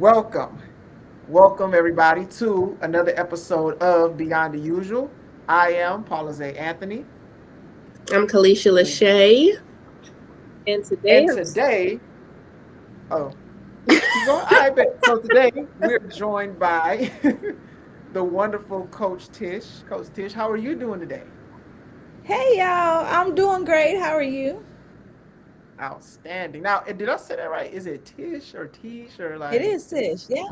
Welcome. Welcome, everybody, to another episode of Beyond the Usual. I am Paula Zay Anthony. I'm Kalisha And, Lachey, and today and today, oh, keep going. I bet. So today, we're joined by the wonderful Coach Tish. Coach Tish, how are you doing today? Hey y'all, I'm doing great. How are you? Outstanding. Now, did I say that right? Is it Tish or Tish or It like? is Tish. Yep.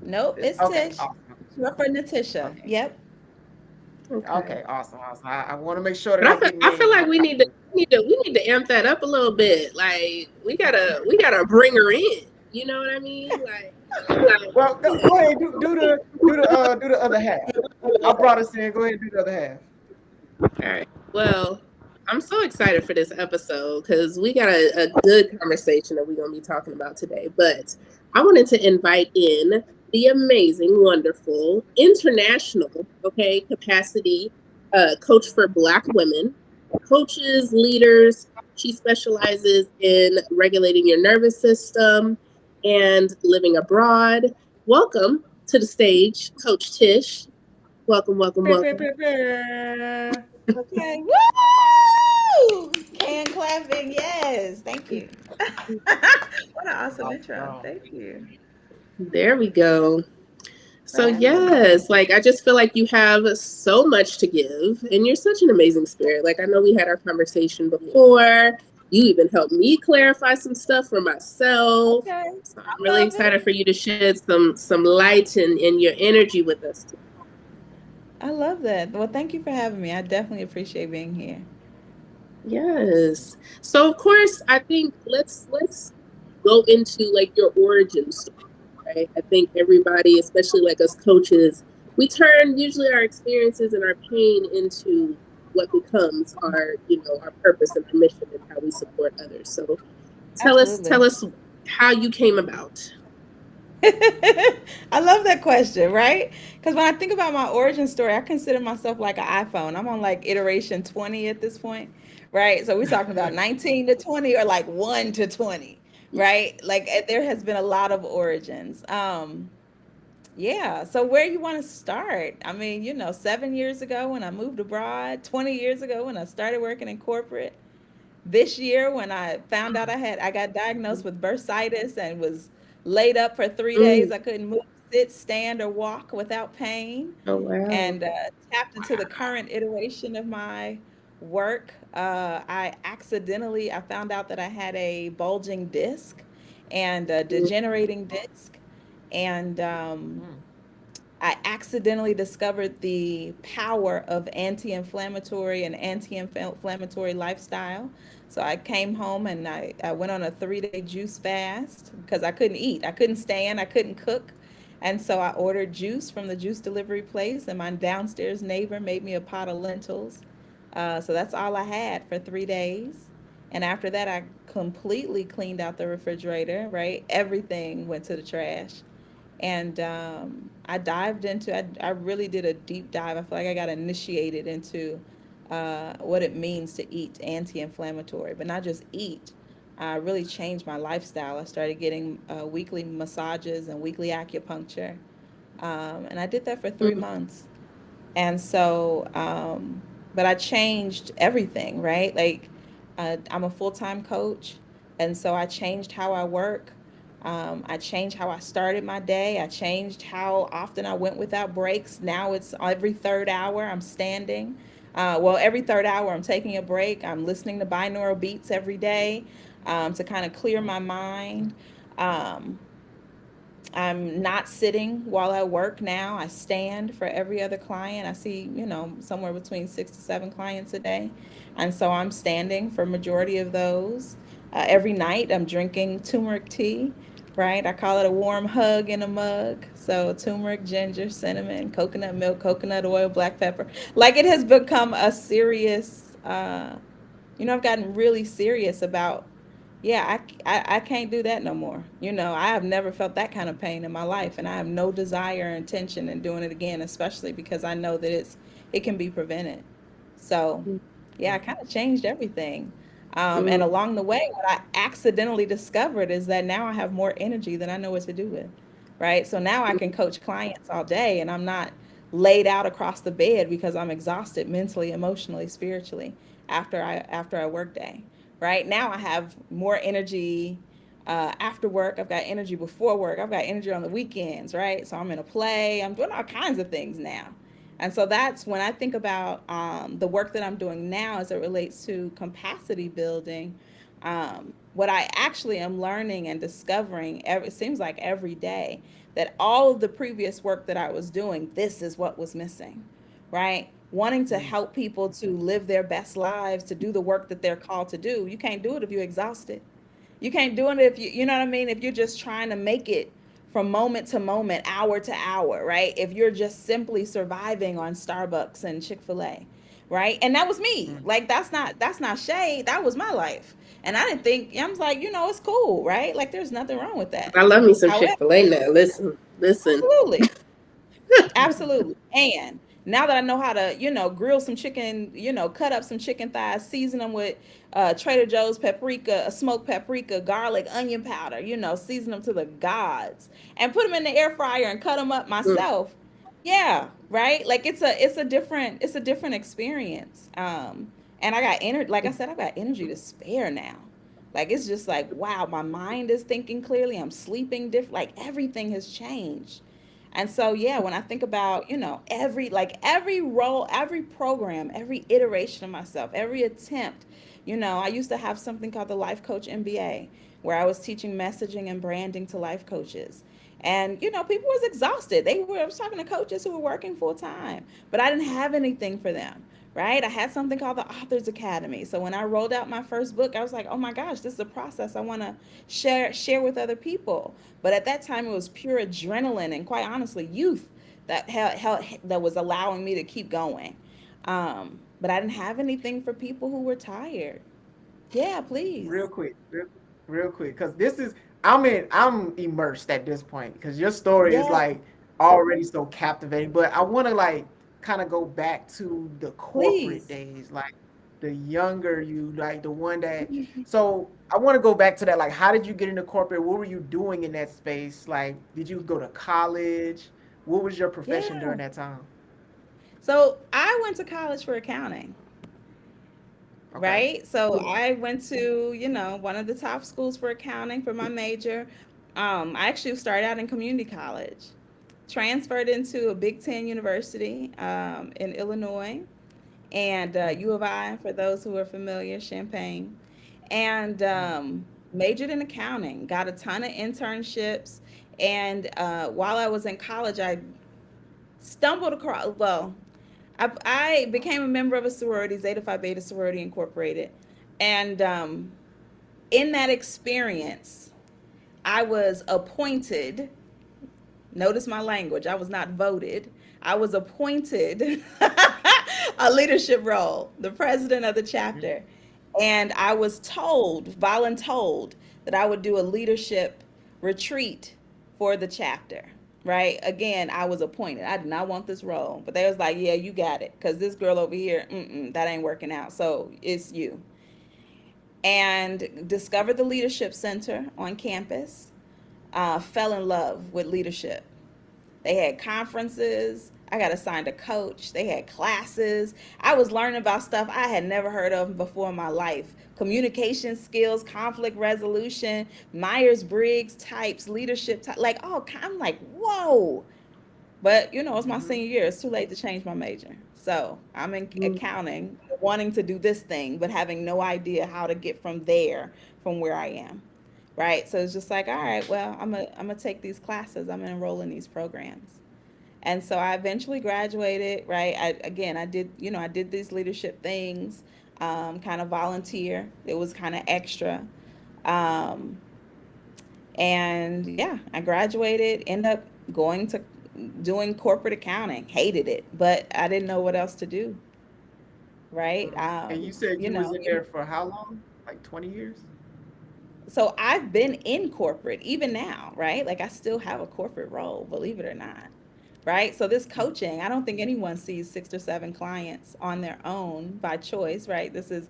Nope, it's Okay, Tish. awesome. Short for Natisha. Okay, Yep. okay. okay, awesome, awesome. I want to make sure that But I get I feel names like right. we need to amp that up a little bit. Like we gotta bring her in. You know what I mean? Like Well, go ahead, do the other half. I brought us in. Go ahead and do the other half. all right. Well, I'm so excited for this episode because we got a good conversation that we're gonna be talking about today. But I wanted to invite in the amazing, wonderful, international, capacity coach for Black women, coaches, leaders. She specializes in regulating your nervous system and living abroad. Welcome to the stage, Coach Tish. Welcome, welcome, welcome. Okay. Woo! Can clapping. Yes. Thank you. What an awesome intro. Awesome. Thank you. There we go. So Fabulous. yes, like I just feel like you have so much to give and you're such an amazing spirit. Like I know we had our conversation before. You even helped me clarify some stuff for myself. Okay. So I I'm really love it. excited for you to shed some light and your energy with us today. I love that. Well, thank you for having me. I definitely appreciate being here. Yes. So of course I think let's go into like your origin story, right? I think everybody, especially like us coaches, we turn usually our experiences and our pain into what becomes our, our purpose and our mission and how we support others. So tell Absolutely. us how you came about. I love that question, right? Because when I think about my origin story, I consider myself like an iPhone. I'm on like iteration 20 at this point, right? So we're talking about 19 to 20 or like 1 to 20, right? Like there has been a lot of origins. Yeah. So where you want to start? I mean, 7 years ago when I moved abroad, 20 years ago when I started working in corporate, this year when I found out I got diagnosed with bursitis and was laid up for 3 days. Mm. I couldn't move, sit, stand, or walk without pain, Oh wow. and tapped into the current iteration of my work. I found out that I had a bulging disc and a Mm. degenerating disc, and Mm. I accidentally discovered the power of anti-inflammatory and anti-inflammatory lifestyle. So I came home and I went on a 3-day juice fast because I couldn't eat. I couldn't stand. I couldn't cook. And so I ordered juice from the juice delivery place, and my downstairs neighbor made me a pot of lentils. So that's all I had for 3 days. And after that, I completely cleaned out the refrigerator, right? Everything went to the trash. And I really did a deep dive. I feel like I got initiated into what it means to eat anti-inflammatory, but not just eat. I really changed my lifestyle. I started getting weekly massages and weekly acupuncture, and I did that for three Mm. months. And so, but I changed everything, right? Like, I'm a full time coach. And so I changed how I work. I changed how I started my day. I changed how often I went without breaks. Now it's every third hour I'm standing. Well, every third hour I'm taking a break. I'm listening to binaural beats every day to kind of clear my mind. Um, I'm not sitting while I work now. I stand for every other client. I see, somewhere between 6 to 7 clients a day. And so I'm standing for majority of those. Every night I'm drinking turmeric tea, right? I call it a warm hug in a mug. So turmeric, ginger, cinnamon, coconut milk, coconut oil, black pepper. Like it has become a serious, I've gotten really serious about yeah, I can't do that no more. I have never felt that kind of pain in my life, and I have no desire or intention in doing it again, especially because I know that it can be prevented. So, yeah, I kind of changed everything. And Mm. along the way, what I accidentally discovered is that now I have more energy than I know what to do with. right? So now I can coach clients all day and I'm not laid out across the bed because I'm exhausted mentally, emotionally, spiritually after I work day. Right? Now I have more energy after work. I've got energy before work. I've got energy on the weekends, right? So I'm in a play. I'm doing all kinds of things now. And so that's when I think about the work that I'm doing now as it relates to capacity building. What I actually am learning and discovering, it seems like every day, that all of the previous work that I was doing, this is what was missing, right? Wanting to Mm. help people to live their best lives, to do the work that they're called to do. You can't do it if you're exhausted. You can't do it if you know what I mean? If you're just trying to make it from moment to moment, hour to hour, right? If you're just simply surviving on Starbucks and Chick-fil-A, right? And that was me. Mm. Like that's not shade. That was my life. And I didn't think I was like, it's cool, right? Like there's nothing wrong with that. I love me some However, Chick-fil-A now. Listen, listen. absolutely. Absolutely. And now that I know how to, grill some chicken, cut up some chicken thighs, season them with Trader Joe's paprika, smoked paprika, garlic, onion powder, season them to the gods and put them in the air fryer and cut them up Mm. myself. Yeah, right? Like it's a different experience. And I got energy, like I said, I got energy to spare now. Like it's just like, wow, my mind is thinking clearly. I'm sleeping different. Like everything has changed. And so, yeah, when I think about, every role, every program, every iteration of myself, every attempt, I used to have something called the Life Coach MBA, where I was teaching messaging and branding to life coaches. And, people was exhausted. I was talking to coaches who were working full time, but I didn't have anything for them. Right? I had something called the Authors Academy. So when I rolled out my first book, I was like, "Oh my gosh, this is a process I want to share with other people." But at that time, it was pure adrenaline and, quite honestly, youth that was allowing me to keep going. But I didn't have anything for people who were tired. Yeah, please. Real quick, real quick, because this is I'm immersed at this point because your story is Yeah, like already so captivating. But I want to like kind of go back to the corporate please. days, like the younger you, like the one that. So I want to go back to that. Like, how did you get into corporate? What were you doing in that space? Like, did you go to college? What was your profession Yeah. during that time? So I went to college for accounting. Okay. Right? So I went to, one of the top schools for accounting for my major. I actually started out in community college, transferred into a Big Ten university in Illinois, and Mm-hmm. U of I, for those who are familiar, Champaign, and Mm-hmm. majored in accounting, got a ton of internships. And while I was in college, I stumbled across, well, I became a member of a sorority, Zeta Phi Beta Sorority Incorporated. And in that experience, I was appointed, notice my language, I was not voted, I was appointed a leadership role, the president of the chapter. And I was told, voluntold, that I would do a leadership retreat for the chapter. Right? Again, I was appointed. I did not want this role, but they was like, "Yeah, you got it," because this girl over here, that ain't working out. So it's you. And discovered the leadership center on campus. Fell in love with leadership. They had conferences. I got assigned a coach. They had classes. I was learning about stuff I had never heard of before in my life. Communication skills, conflict resolution, Myers-Briggs types, leadership type. Like, oh, I'm like, whoa. But, it's my Mm-hmm. senior year. It's too late to change my major. So I'm in Mm. accounting, wanting to do this thing, but having no idea how to get from there, from where I am. Right. So it's just like, all right, well, I'm gonna take these classes. I'm gonna enroll in these programs. And so I eventually graduated, right? I did these leadership things, kind of volunteer. It was kind of extra. Um, and yeah, I graduated, ended up going to doing corporate accounting, hated it, but I didn't know what else to do, right? And you said you was in there for how long? Like 20 years? So I've been in corporate even now, right? Like I still have a corporate role, believe it or not. Right? So this coaching, I don't think anyone sees 6 or 7 clients on their own by choice, right? This is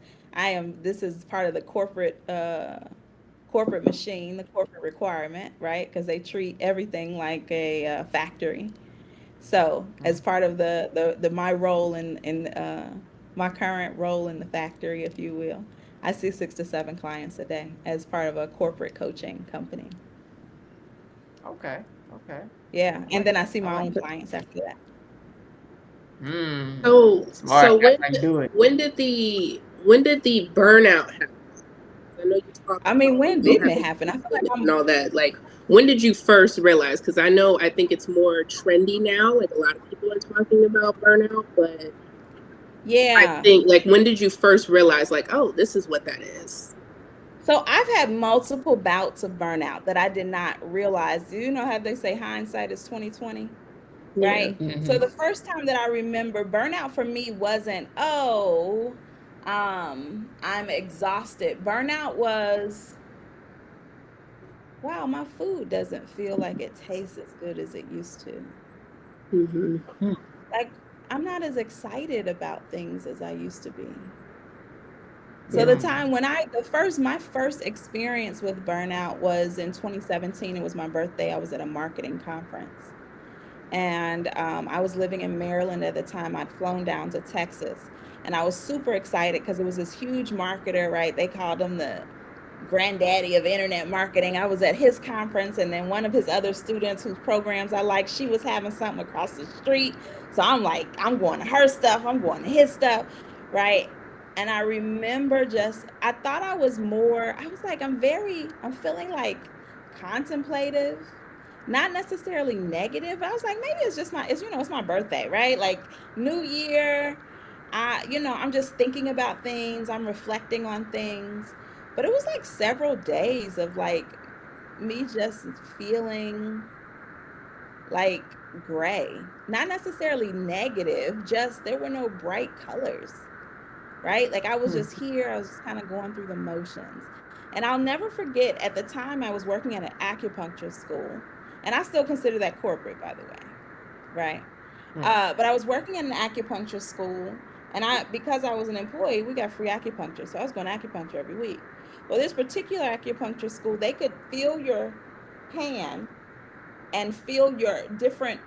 part of the corporate machine, the corporate requirement, right? Because they treat everything like a factory. So, as Mm. part of the my role in my current role in the factory, if you will, I see 6 to 7 clients a day as part of a corporate coaching company. Okay. Okay. Yeah, I and like then I that. see I my like own that. clients after that. Mm. So Smart. That's how you do it. when did the burnout happen? I know you talked I mean, about when didn't it happen? I feel like and all that. Like, when did you first realize? Because I think it's more trendy now. Like, a lot of people are talking about burnout, but I yeah. think, like, when did you first realize, like, oh, this is what that is? So I've had multiple bouts of burnout that I did not realize. You know how they say hindsight is 2020, Yeah. right? So Hmm. the first time that I remember burnout for me wasn't, oh, I'm exhausted. Burnout was, wow, my food doesn't feel like it tastes as good as it used to. Hmm. Like, I'm not as excited about things as I used to be. So Yeah. the Mm. time when my first experience with burnout was in 2017. It was my birthday. I was at a marketing conference, and I was living in Maryland at the time. I'd flown down to Texas, and I was super excited because it was this huge marketer, right? They called him the granddaddy of internet marketing. I was at his conference, and then one of his other students whose programs I like, she was having something across the street. So I'm like, I'm going to her stuff, I'm going to his stuff, right? And I remember just, I thought I was more, I was like, I'm feeling like contemplative, not necessarily negative. I was like, maybe it's just it's my birthday, right? Like, New Year. I'm just thinking about things, I'm reflecting on things. But it was like several days of like me just feeling like gray. Not necessarily negative, just there were no bright colors, right? Like I was just here, I was just kind of going through the motions. And I'll never forget at the time I was working at an acupuncture school, and I still consider that corporate, by the way, right? Mm. But I was working in an acupuncture school, and because I was an employee, we got free acupuncture, so I was going to acupuncture every week. Well, this particular acupuncture school, they could feel your hand and feel your different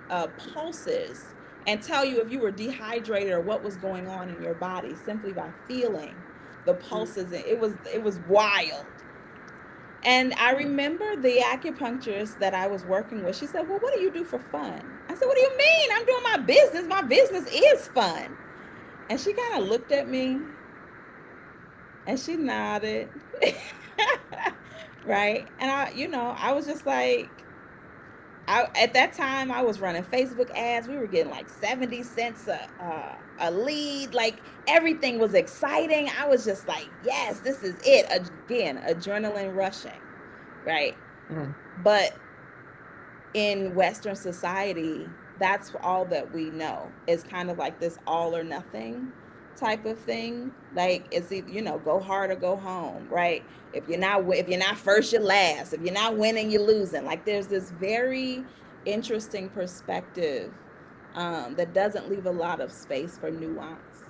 pulses and tell you if you were dehydrated or what was going on in your body simply by feeling the pulses. It was wild. And I remember the acupuncturist that I was working with. She said, "Well, what do you do for fun?" I said, "What do you mean? I'm doing my business. My business is fun." And she kind of looked at me and she nodded. Right? And I was just like, at that time, I was running Facebook ads. We were getting like 70 cents a lead. Like everything was exciting. I was just like, yes, this is it. Again, adrenaline rushing. Right? Mm. But in Western society, that's all that we know. It's kind of like this all or nothing type of thing. Like it's either, go hard or go home, right? If you're not first, you're last. If you're not winning, you're losing. Like there's this very interesting perspective that doesn't leave a lot of space for nuance.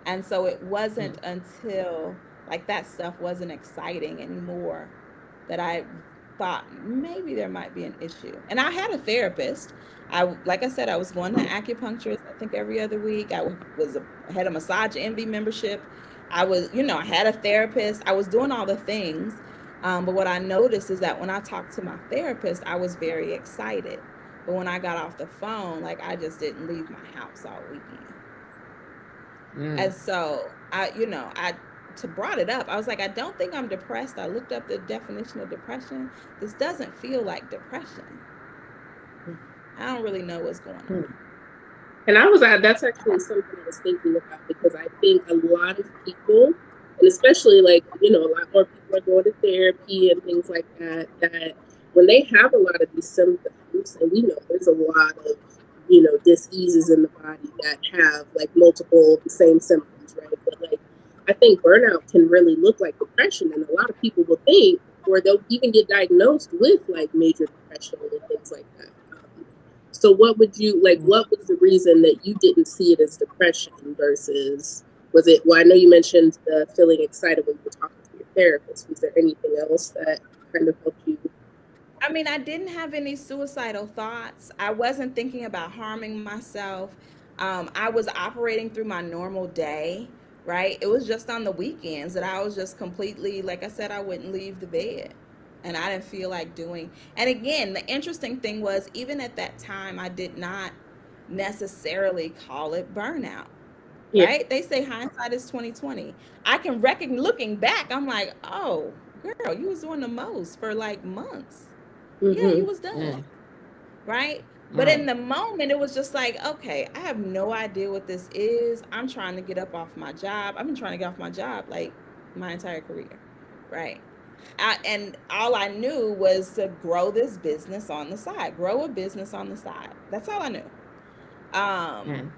And so it wasn't Mm. until like that stuff wasn't exciting anymore that I thought maybe there might be an issue. And I had a therapist. Like I said, I was going to acupuncturist, I think every other week. I had a Massage Envy membership. I had a therapist. I was doing all the things. But what I noticed is that when I talked to my therapist, I was very excited. But when I got off the phone, like I just didn't leave my house all weekend. Mm. And so I to brought it up. I was like, I don't think I'm depressed. I looked up the definition of depression. This doesn't feel like depression. I don't really know what's going Mm. on. And that's actually something I was thinking about because I think a lot of people, and especially like, a lot more people are going to therapy and things like that, that when they have a lot of these symptoms, and we know there's a lot of, diseases in the body that have like multiple of the same symptoms, right? But like, I think burnout can really look like depression. And a lot of people will think, or they'll even get diagnosed with like major depression and things like that. So what would you like? Mm. What was the reason that you didn't see it as depression versus was it? Well, I know you mentioned the feeling excited when you were talking to your therapist. Was there anything else that kind of helped you? I mean, I didn't have any suicidal thoughts. I wasn't thinking about harming myself. I was operating through my normal day, right? It was just on the weekends that I was just completely, like I said, I wouldn't leave the bed. And I didn't feel like doing. And again, the interesting thing was, even at that time, I did not necessarily call it burnout, Yeah. right? They say hindsight is 2020. I can reckon looking back, I'm like, oh, girl, you was doing the most for like months. Yeah, you Mm-hmm. was done, Mm, right? But in mm, the moment, it was just like, okay, I have no idea what this is. I'm trying to get up off my job. I've been trying to get off my job like my entire career, right? And all I knew was to grow this business on the side, grow a business on the side. That's all I knew. Um, mm,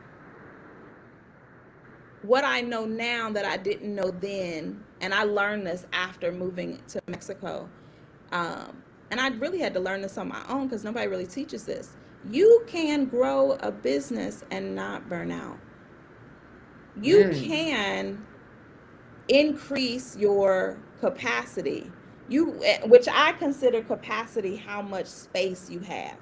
what I know now that I didn't know then, and I learned this after moving to Mexico, and I really had to learn this on my own because nobody really teaches this. You can grow a business and not burn out. You mm, can increase your capacity. Which I consider capacity how much space you have,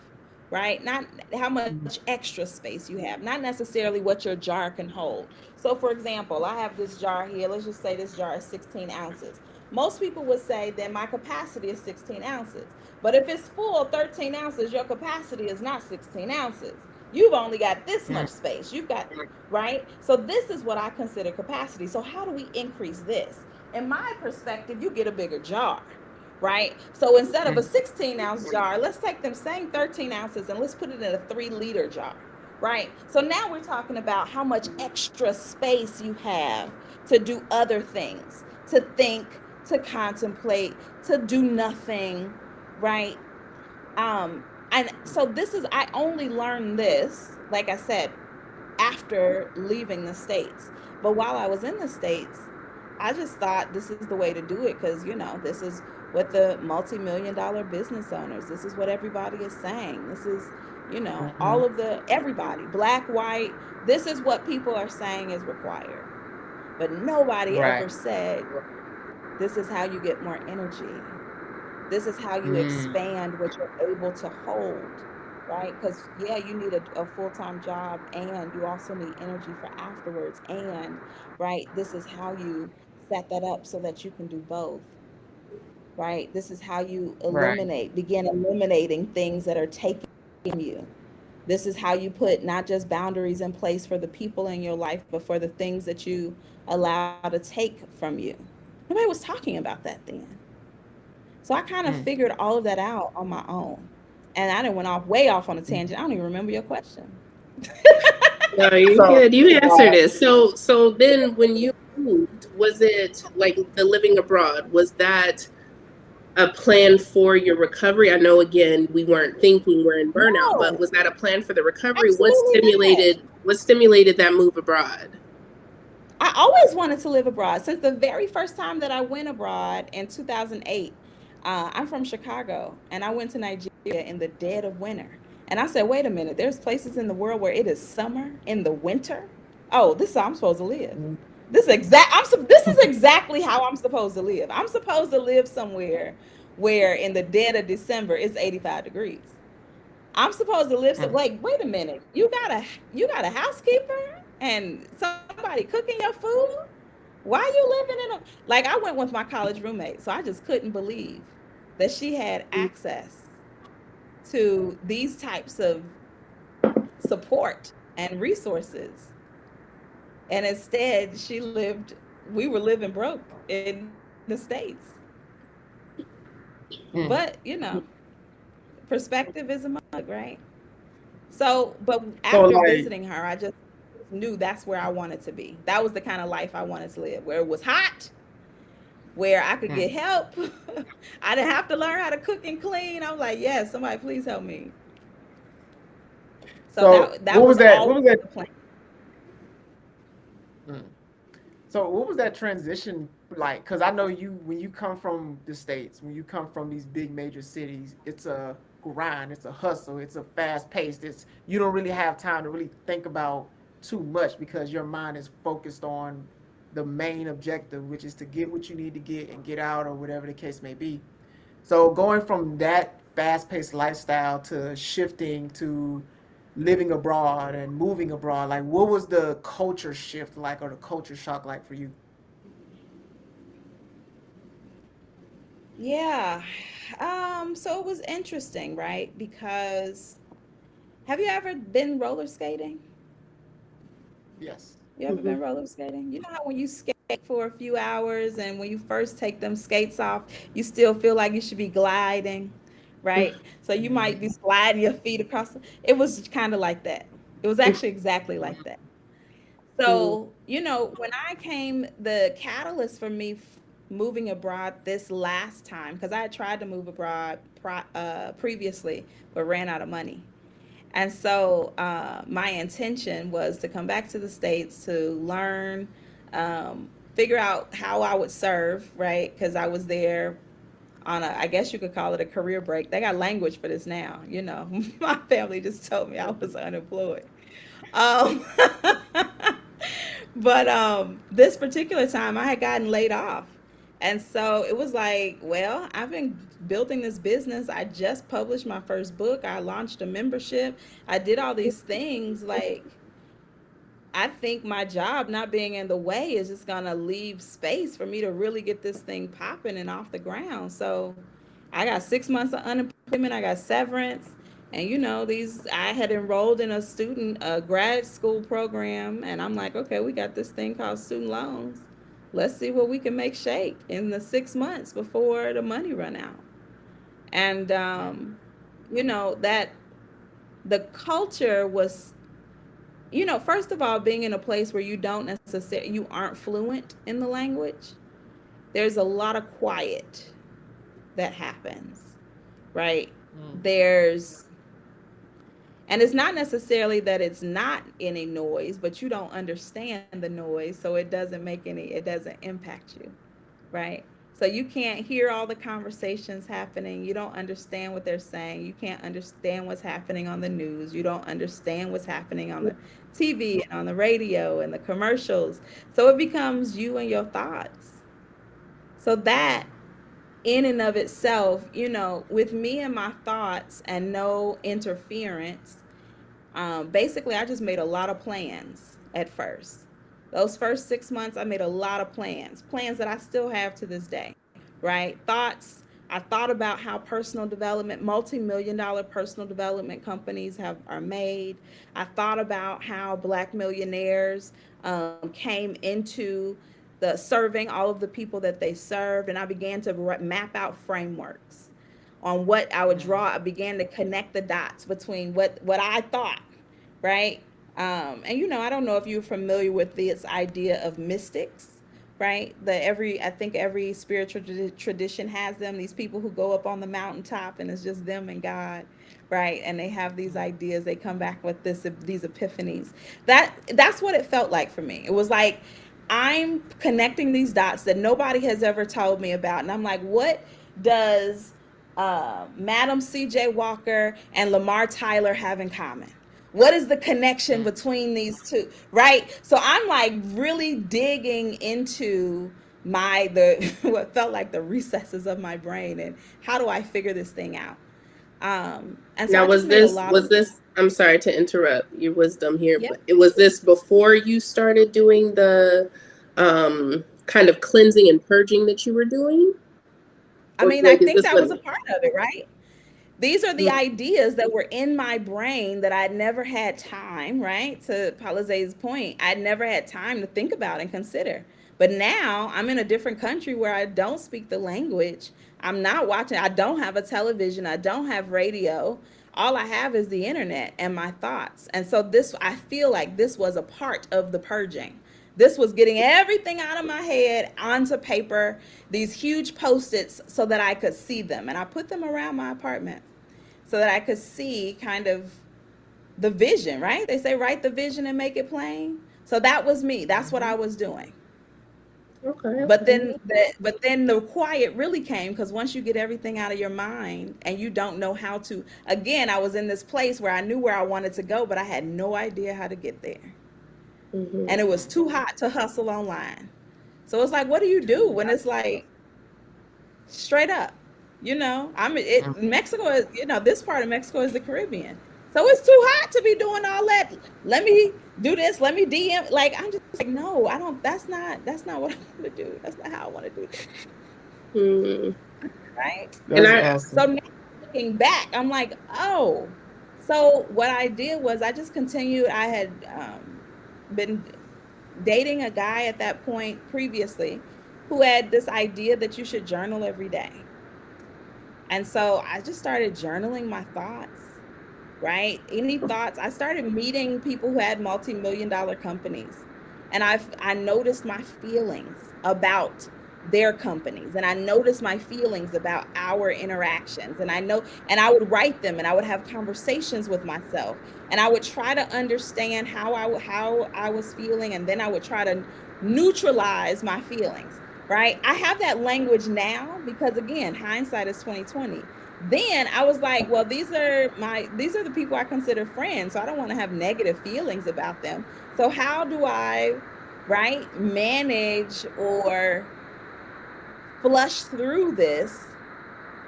right? Not how much mm, extra space you have, not necessarily what your jar can hold. So for example, I have this jar here. Let's just say this jar is 16 ounces. Most people would say that my capacity is 16 ounces. But if it's full 13 ounces, your capacity is not 16 ounces. You've only got this much mm, space. You've got, right? So this is what I consider capacity. So how do we increase this? In my perspective, you get a bigger jar, right? So instead of a mm. 16-ounce jar, let's take them same 13 ounces and let's put it in a 3-liter jar, right? So now we're talking about how much extra space you have to do other things, to think, to contemplate, to do nothing, right? And so this is, I only learned this, like I said, after leaving the States. But while I was in the States, I just thought this is the way to do it because, this is what the multi-million dollar business owners, this is what everybody is saying. This is, all Mhm. of the, everybody, black, white, this is what people are saying is required. But nobody ever Right. said, this is how you get more energy. This is how you Mm, expand what you're able to hold, right? Because, yeah, you need a full time job and you also need energy for afterwards. And, right, this is how you set that up so that you can do both, right? This is how you right. begin eliminating things that are taking you. This is how you put not just boundaries in place for the people in your life, but for the things that you allow to take from you. Nobody was talking about that then. So I kind of Mm, figured all of that out on my own. And I didn't went off way off on a mm. tangent. I don't even remember your question. No, you're So, good. You answered uh, it. So then when you moved, was it like the living abroad? Was that a plan for your recovery? I know again we weren't thinking we're in burnout, but No, was that a plan for the recovery? absolutely not. What stimulated that move abroad? I always wanted to live abroad since the very first time that I went abroad in 2008. I'm from Chicago and I went to Nigeria in the dead of winter. And I said, wait a minute, there's places in the world where it is summer in the winter. Oh, this is how I'm supposed to live. mm, This is exactly how I'm supposed to live. I'm supposed to live somewhere where in the dead of December it's 85 degrees. I'm supposed to live. So, mm, wait a minute. You got a housekeeper and somebody cooking your food. Why you living in a like? I went with my college roommate, so I just couldn't believe that she had access to these types of support and resources, and instead she lived. We were living broke in the states, but mm. perspective is a mug, right? So, but So, after like, visiting her, I just knew that's where I wanted to be. That was the kind of life I wanted to live, where it was hot, where I could mm. get help. I didn't have to learn how to cook and clean. I'm like, yes, somebody please help me. So So, that was What always was that? the plan. Mm. So, what was that transition like? Because I know you, when you come from the States, when you come from these big major cities, it's a grind, it's a hustle, it's a fast pace. It's you don't really have time to really think about too much because your mind is focused on the main objective, which is to get what you need to get and get out or whatever the case may be. So going from that fast-paced lifestyle to shifting to living abroad and moving abroad, like what was the culture shift like or the culture shock like for you? Yeah. So it was interesting, right? Because have you ever been roller skating? Yes. You ever Hmm. been roller skating? You know how when you skate for a few hours and when you first take them skates off, you still feel like you should be gliding, right? So you might be Mm-hmm. sliding your feet across. It was kind of like that. It was actually exactly like that. So, when I came, the catalyst for me moving abroad this last time, because I had tried to move abroad previously, but ran out of money. And so my intention was to come back to the States to learn, figure out how I would serve, right? Because I was there on I guess you could call it a career break. They got language for this now, My family just told me I was unemployed. Um, but this particular time I had gotten laid off. And so it was like, well, I've been building this business. I just published my first book. I launched a membership. I did all these things. Like, I think my job not being in the way is just going to leave space for me to really get this thing popping and off the ground. So I got 6 months of unemployment, I got severance. And I had enrolled in a grad school program, and I'm like, okay, we got this thing called student loans. Let's see what we can make shake in the 6 months before the money run out. And that the culture was, first of all, being in a place where you aren't fluent in the language, there's a lot of quiet that happens, right? There's, and it's not necessarily that it's not any noise, but you don't understand the noise, so it doesn't impact you, right? So you can't hear all the conversations happening. You don't understand what they're saying. You can't understand what's happening on the news. You don't understand what's happening on the TV and on the radio and the commercials. So it becomes you and your thoughts. So that in and of itself, with me and my thoughts and no interference, basically, I just made a lot of plans at first. Those first 6 months, I made a lot of plans that I still have to this day, right? Thoughts. I thought about how personal development, multi-million-dollar personal development companies are made. I thought about how Black millionaires came into the serving all of the people that they served, and I began to map out frameworks on what I would draw. I began to connect the dots between what I thought, right? And I don't know if you're familiar with this idea of mystics, right? I think every spiritual tradition has them. These people who go up on the mountaintop and it's just them and God, right? And they have these ideas. They come back with these epiphanies. That's what it felt like for me. It was like I'm connecting these dots that nobody has ever told me about, and I'm like, what does Madam C.J. Walker and Lamar Tyler have in common? What is the connection between these two? Right? So I'm like really digging into what felt like the recesses of my brain, and how do I figure this thing out? And so Now, I just was made a this lot was of this? I'm sorry to interrupt your wisdom here, yeah. but it was this before you started doing the kind of cleansing and purging that you were doing, I or mean, I like is think this that what? was a part of it, right? These are the ideas that were in my brain that I'd never had time, right? To Palise's point, I'd never had time to think about and consider. But now I'm in a different country where I don't speak the language. I'm not watching, I don't have a television, I don't have radio. All I have is the internet and my thoughts. And so I feel like this was a part of the purging. This was getting everything out of my head onto paper, these huge post-its so that I could see them. And I put them around my apartment so that I could see kind of the vision, right? They say write the vision and make it plain. So that was me. That's what I was doing. Okay, But okay. then the quiet really came, because once you get everything out of your mind and you don't know how to, again, I was in this place where I knew where I wanted to go, but I had no idea how to get there. Mm-hmm. And it was too hot to hustle online. So it's like, what do you do when it's like straight up? Mexico is, this part of Mexico is the Caribbean. So it's too hot to be doing all that. Let me do this. Let me DM. Like, I'm just like, no, I don't. That's not what I want to do. That's not how I want to do this. Mm. Right. And That's I, So awesome. now looking back, I'm like, oh. So what I did was I just continued. I had been dating a guy at that point previously who had this idea that you should journal every day. And so I just started journaling my thoughts, right? Any thoughts. I started meeting people who had multi-million-dollar companies. And I noticed my feelings about their companies, and I noticed my feelings about our interactions, and I would write them, and I would have conversations with myself, and I would try to understand how I was feeling, and then I would try to neutralize my feelings, right? I have that language now because, again, hindsight is 2020. Then I was like, well, these are the people I consider friends, so I don't want to have negative feelings about them. So how do I, right, manage or flush through this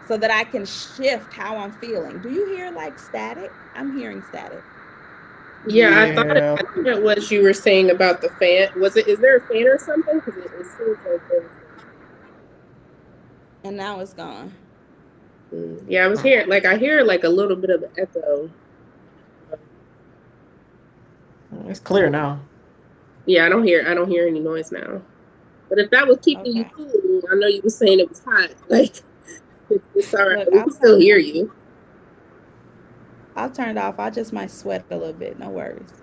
so that I can shift how I'm feeling? Do you hear like static? I'm hearing static. yeah, Yeah. I thought what you were saying about the fan. Is there a fan or something? Because it seems like there was And now it's gone. Yeah, I was hearing, like, I hear like a little bit of an echo. It's clear now. Yeah, I don't hear any noise now. But if that was keeping you Okay. cool, I know you were saying it was hot. Like, it's all right. Look, We can still hear you. I'll turn it off. I just might sweat a little bit. No worries.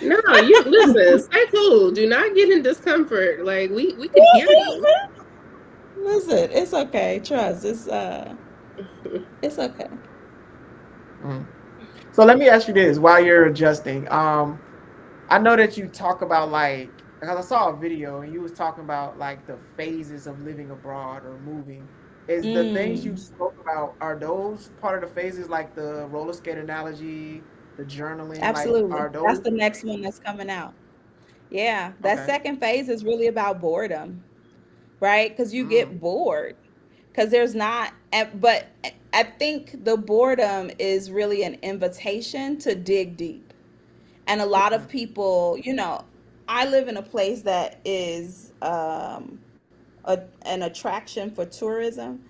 No, you listen. Stay cool. Do not get in discomfort. Like, we could hear you. Listen, it's okay. Trust. It's okay. Mm. So let me ask you this while you're adjusting. I know that you talk about like because I saw a video and you was talking about like the phases of living abroad or moving. Is the things you Mm, spoke about are those part of the phases like the roller skate analogy, the journaling? Like absolutely. are That's those? the next one that's coming out. Yeah, that Okay. second phase is really about boredom, right? Because you Mm, get bored. Because there's not, but I think the boredom is really an invitation to dig deep. And a lot of people, I live in a place that is an attraction for tourism.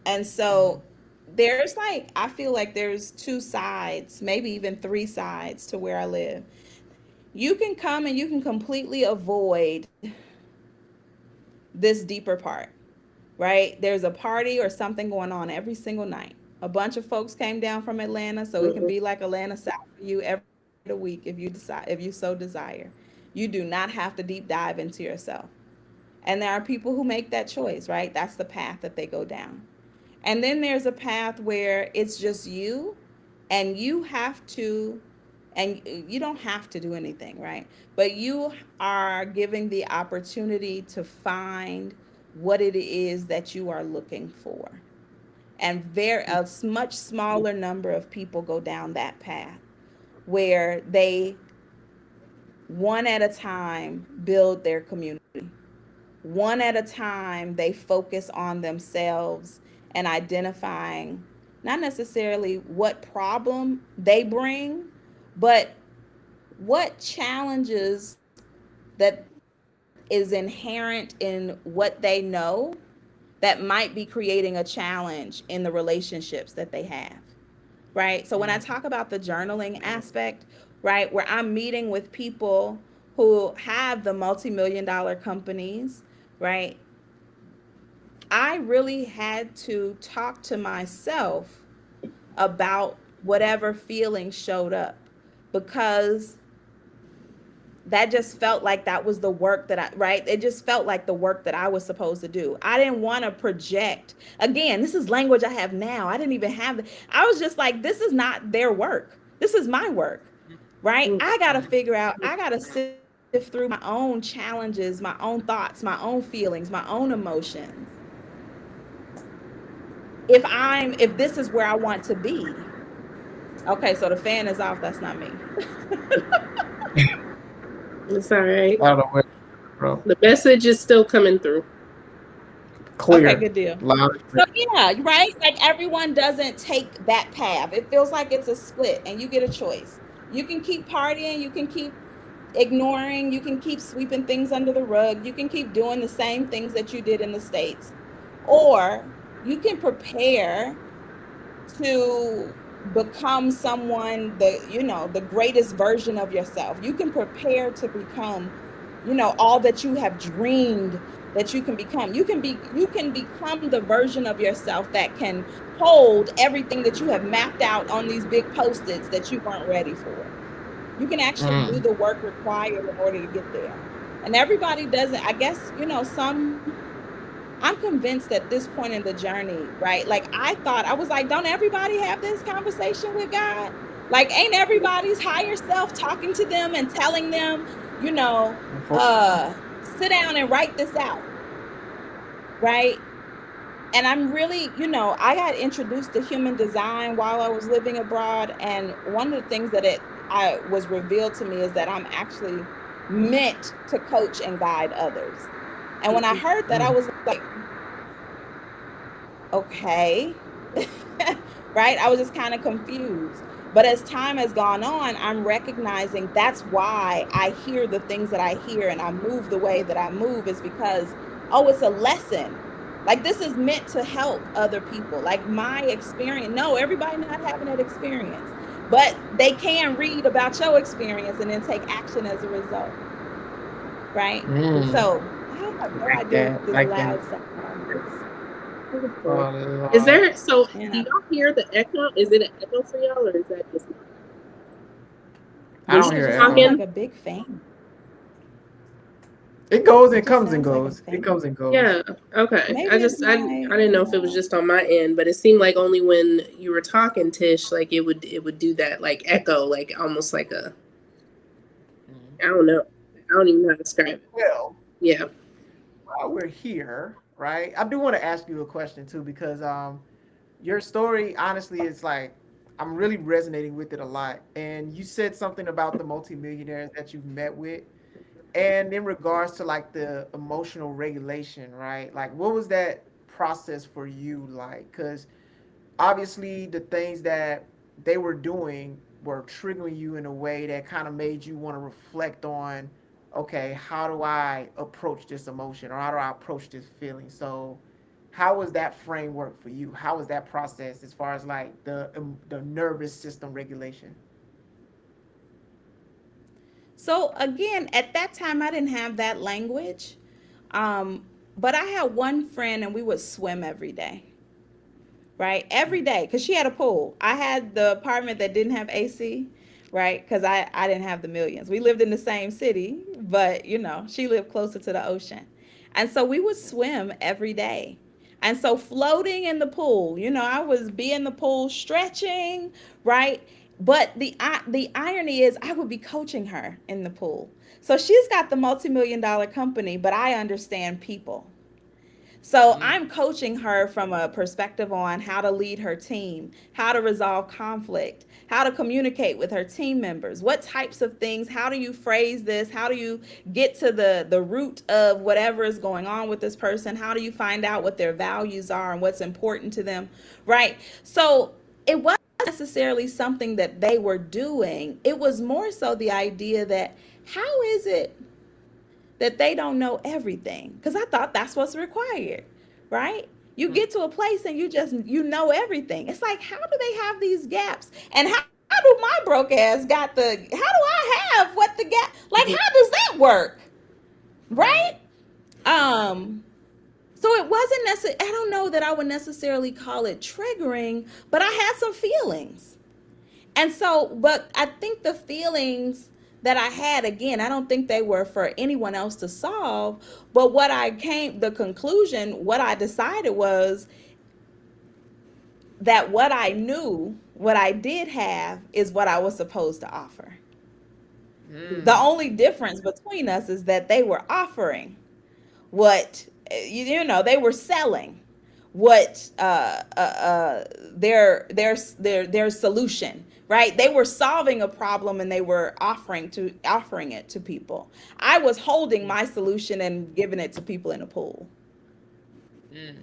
And mm, so there's like, I feel like there's two sides, maybe even three sides to where I live. You can come and you can completely avoid this deeper part, right? There's a party or something going on every single night. A bunch of folks came down from Atlanta, so it can Mhm. be like Atlanta South for you every night of the week if you so desire. You do not have to deep dive into yourself. And there are people who make that choice, right? That's the path that they go down. And then there's a path where it's just you, and you have to, and you don't have to do anything, right? But you are giving the opportunity to find what it is that you are looking for. And a much smaller number of people go down that path where they, one at a time, build their community. One at a time, they focus on themselves and identifying not necessarily what problem they bring, but what challenges that is inherent in what they know that might be creating a challenge in the relationships that they have, right? So when I mm, talk about the journaling aspect, right, where I'm meeting with people who have the multi-million-dollar companies, right, I really had to talk to myself about whatever feeling showed up, because that just felt like that was the work that right? It just felt like the work that I was supposed to do. I didn't want to project. Again, this is language I have now. I didn't even have, I was just like, this is not their work. This is my work, right? I got to mm, figure out, I got to sift through my own challenges, my own thoughts, my own feelings, my own emotions. If this is where I want to be. Okay, so the fan is off. That's not me. It's all right. I don't know where, bro. The message is still coming through. Okay, Clear, good deal. loud and So clear. yeah, right? Like everyone doesn't take that path. It feels like it's a split and you get a choice. You can keep partying, you can keep ignoring, you can keep sweeping things under the rug, you can keep doing the same things that you did in the States. Or you can prepare to become someone, the greatest version of yourself. You can prepare to become, all that you have dreamed that you can become. You can become the version of yourself that can hold everything that you have mapped out on these big post-its that you weren't ready for. You can actually do Mm. the work required in order to get there. And everybody doesn't. I guess, some, I'm convinced at this point in the journey, right? Like I thought, I was like, don't everybody have this conversation with God? Like, ain't everybody's higher self talking to them and telling them, you know, sit down and write this out, right? And I'm really, I got introduced to human design while I was living abroad. And one of the things that it I was revealed to me is that I'm actually meant to coach and guide others. And when I heard that, I Mm. was like, okay. Right? I was just kind of confused. But as time has gone on, I'm recognizing that's why I hear the things that I hear and I move the way that I move is because, oh, it's a lesson. Like this is meant to help other people. Like my experience, no, everybody not having that experience, but they can read about your experience and then take action as a result. Right? Mm. So I have no Like idea that, what this like that. loud sound is. Beautiful. Oh, Is Lord. there, so And do y'all hear the echo? Is it an echo for y'all or is that just I when don't yeah, it hear she's just sounds echo. like talking? a big fan. It goes It and just comes and sounds like a goes. It fan. comes and goes. Yeah. Okay. Maybe it's I my didn't know if it was just on my end, but it seemed like only when you were talking, Tish, like it would do that like echo, like almost like a I don't know. I don't even know how to describe it. Well, Yeah. while we're here, right? I do want to ask you a question too, because your story honestly is like I'm really resonating with it a lot. And you said something about the multimillionaires that you've met with. And in regards to like the emotional regulation, right? Like what was that process for you like? Cuz obviously the things that they were doing were triggering you in a way that kind of made you want to reflect on, okay, how do I approach this emotion or how do I approach this feeling? So how was that framework for you? How was that process as far as like the nervous system regulation? So again, at that time I didn't have that language. Um, but I had one friend and we would swim every day. Right? Every day, because she had a pool. I had the apartment that didn't have AC, right? Because I didn't have the millions. We lived in the same city, but she lived closer to the ocean. And so we would swim every day. And so floating in the pool, I was be in the pool stretching, right? But the irony is I would be coaching her in the pool. So she's got the multi-million-dollar company, but I understand people. So Mm. I'm coaching her from a perspective on how to lead her team, how to resolve conflict, how to communicate with her team members, what types of things, how do you phrase this, how do you get to the root of whatever is going on with this person, how do you find out what their values are and what's important to them, right? So it wasn't necessarily something that they were doing. It was more so the idea that how is it that they don't know everything, because I thought that's what's required, right? You Mm. get to a place and you know everything. It's like, how do they have these gaps? And how do my broke ass got how do I have what the gap, like how does that work? Right? Right. Um, so it wasn't necessarily, I don't know that I would necessarily call it triggering, but I had some feelings. And so, but I think the feelings that I had, again, I don't think they were for anyone else to solve. But the conclusion, what I decided was that what I knew, what I did have, is what I was supposed to offer. The Mm. only difference between us is that they were offering what, they were selling what their solution, right? They were solving a problem and they were offering it to people. I was holding my solution and giving it to people in a pool. Mm,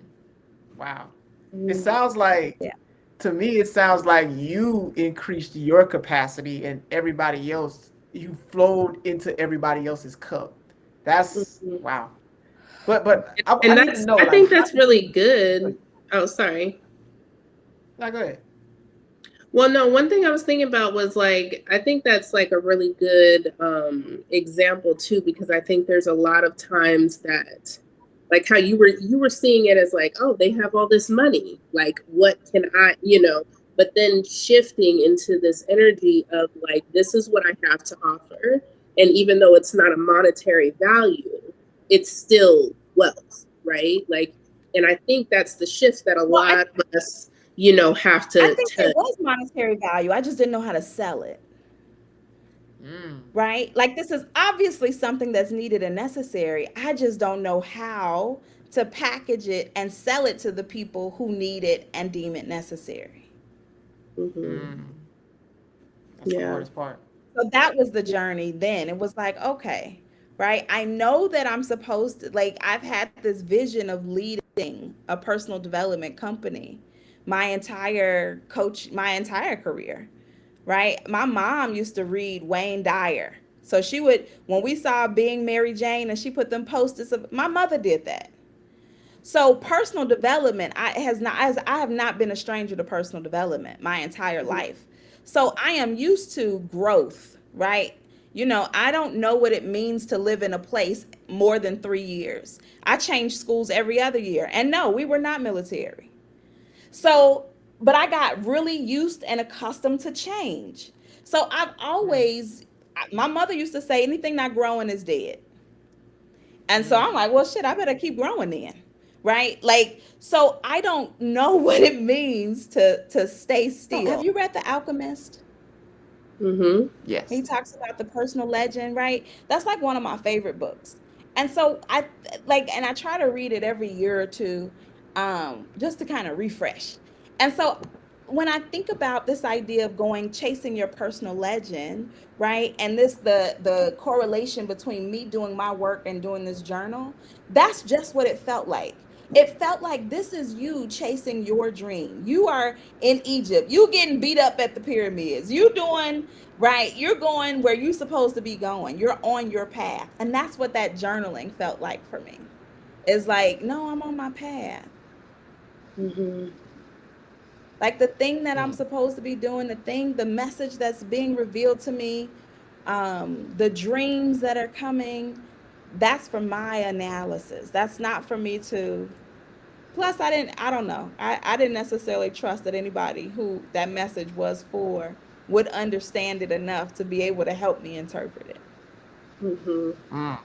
wow. It Mm. sounds like, Yeah. to me, it sounds like you increased your capacity and everybody else, you flowed into everybody else's cup. That's Mhm. wow. But I And need to that's, know, I like, think how that's did really you, good. Oh, sorry. like, go ahead. Well, no, one thing I was thinking about was like, I think that's like a really good example too, because I think there's a lot of times that, like how you were seeing it as like, oh, they have all this money, like what can I, but then shifting into this energy of like, this is what I have to offer, and even though it's not a monetary value, it's still wealth, right? Like, and I think that's the shift that a Well, lot of us, have I to think it was monetary value. I just didn't know how to sell it. Mm, Right? Like this is obviously something that's needed and necessary. I just don't know how to package it and sell it to the people who need it and deem it necessary. Mhm. mm. That's the Yeah. hardest part. So that was the journey then. It was like, okay, right? I know that I'm supposed to, like, I've had this vision of leading a personal development company my entire career, right? My mom used to read Wayne Dyer. So she would, when we saw Being Mary Jane and she put them posters of, my mother did that. So personal development, I have not been a stranger to personal development my entire Mhm. life. So I am used to growth, right? I don't know what it means to live in a place more than 3 years. I changed schools every other year. And no, we were not military. So, but I got really used and accustomed to change. So I've Mm, always, my mother used to say, anything not growing is dead. And so I'm mm, like, well, shit, I better keep growing then. Right? Like, so I don't know what it means to stay still. Have you read The Alchemist? Mhm. He yes. talks about the personal legend, right? That's like one of my favorite books. And so and I try to read it every year or two, just to kind of refresh. And so when I think about this idea of going chasing your personal legend, right? And the correlation between me doing my work and doing this journal, that's just what it felt like. It felt like this is you chasing your dream. You are in Egypt. You getting beat up at the pyramids. You doing right. You're going where you're supposed to be going. You're on your path. And that's what that journaling felt like for me. It's like, no, I'm on my path. Mhm. Like the thing that I'm Mm. supposed to be doing, the message that's being revealed to me, the dreams that are coming, that's for my analysis. That's not for me to. Plus, I don't know. I didn't necessarily trust that anybody who that message was for would understand it enough to be able to help me interpret it. Mhm. Mm.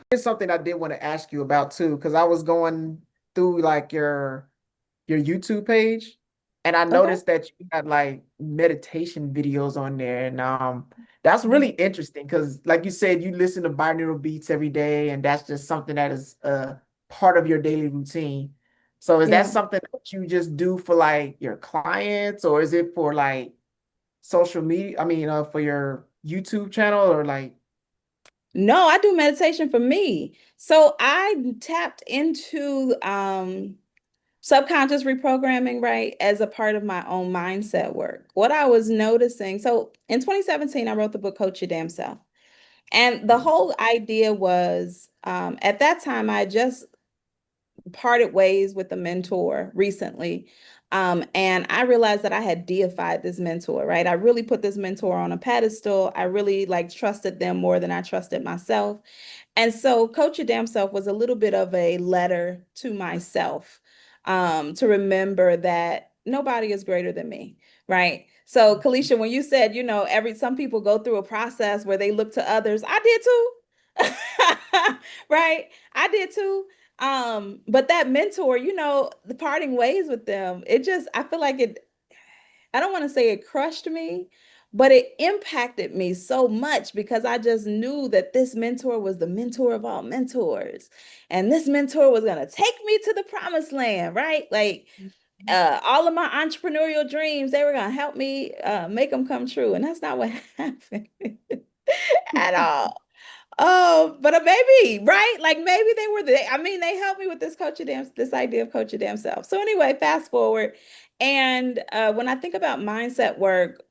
Here's something I did want to ask you about too, because I was going through like your YouTube page, and I Okay. noticed that you had like meditation videos on there, and that's really interesting because, like you said, you listen to binaural beats every day, and that's just something that is a part of your daily routine. So, is that Yeah. something that you just do for like your clients, or is it for like social media? I mean, for your YouTube channel, or like, No, I do meditation for me. So I tapped into subconscious reprogramming, right, as a part of my own mindset work. What I was noticing, so in 2017, I wrote the book Coach Your Damn Self. And the whole idea was at that time, I just parted ways with a mentor recently. And I realized that I had deified this mentor, right? I really put this mentor on a pedestal. I really like trusted them more than I trusted myself. And so, Coach Your Damn Self was a little bit of a letter to myself, to remember that nobody is greater than me, right? So, Kalisha, when you said, some people go through a process where they look to others, I did too. Right? I did too. But that mentor, the parting ways with them, I feel like I don't want to say it crushed me, but it impacted me so much because I just knew that this mentor was the mentor of all mentors. And this mentor was going to take me to the promised land, right? Like all of my entrepreneurial dreams, they were going to help me make them come true. And that's not what happened at all. Oh, but maybe, right? Like maybe they were I mean, they helped me with this coach your damn this idea of coach your damn self. So anyway, fast forward. And when I think about mindset work,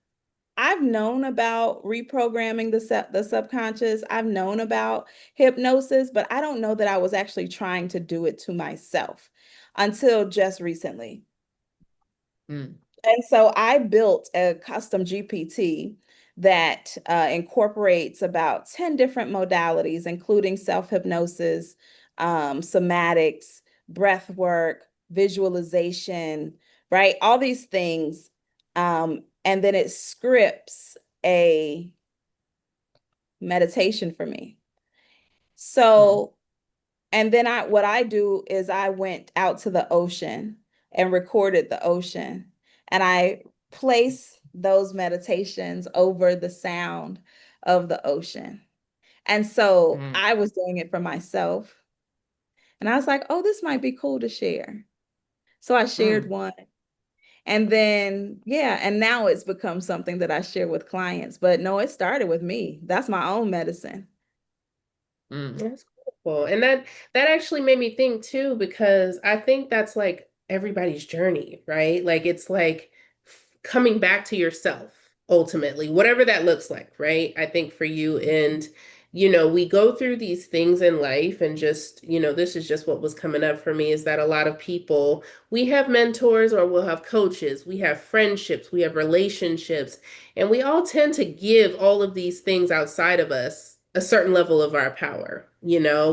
I've known about reprogramming the subconscious. I've known about hypnosis, but I don't know that I was actually trying to do it to myself until just recently. Mm, And so I built a custom GPT that incorporates about 10 different modalities, including self hypnosis, somatics, breath work, visualization, right? All these things. And then it scripts a meditation for me. mm, So and then what I do is I went out to the ocean and recorded the ocean. And I place those meditations over the sound of the ocean. And so mm, I was doing it for myself. And I was like, oh, this might be cool to share. So I shared mm, one. And then, yeah, and now it's become something that I share with clients. But no, it started with me. That's my own medicine. mm, That's cool. And that actually made me think too, because I think that's like everybody's journey, right? Like it's like coming back to yourself ultimately, whatever that looks like, right? I think for you and we go through these things in life and just, this is just what was coming up for me is that a lot of people, we have mentors or we'll have coaches, we have friendships, we have relationships, and we all tend to give all of these things outside of us a certain level of our power.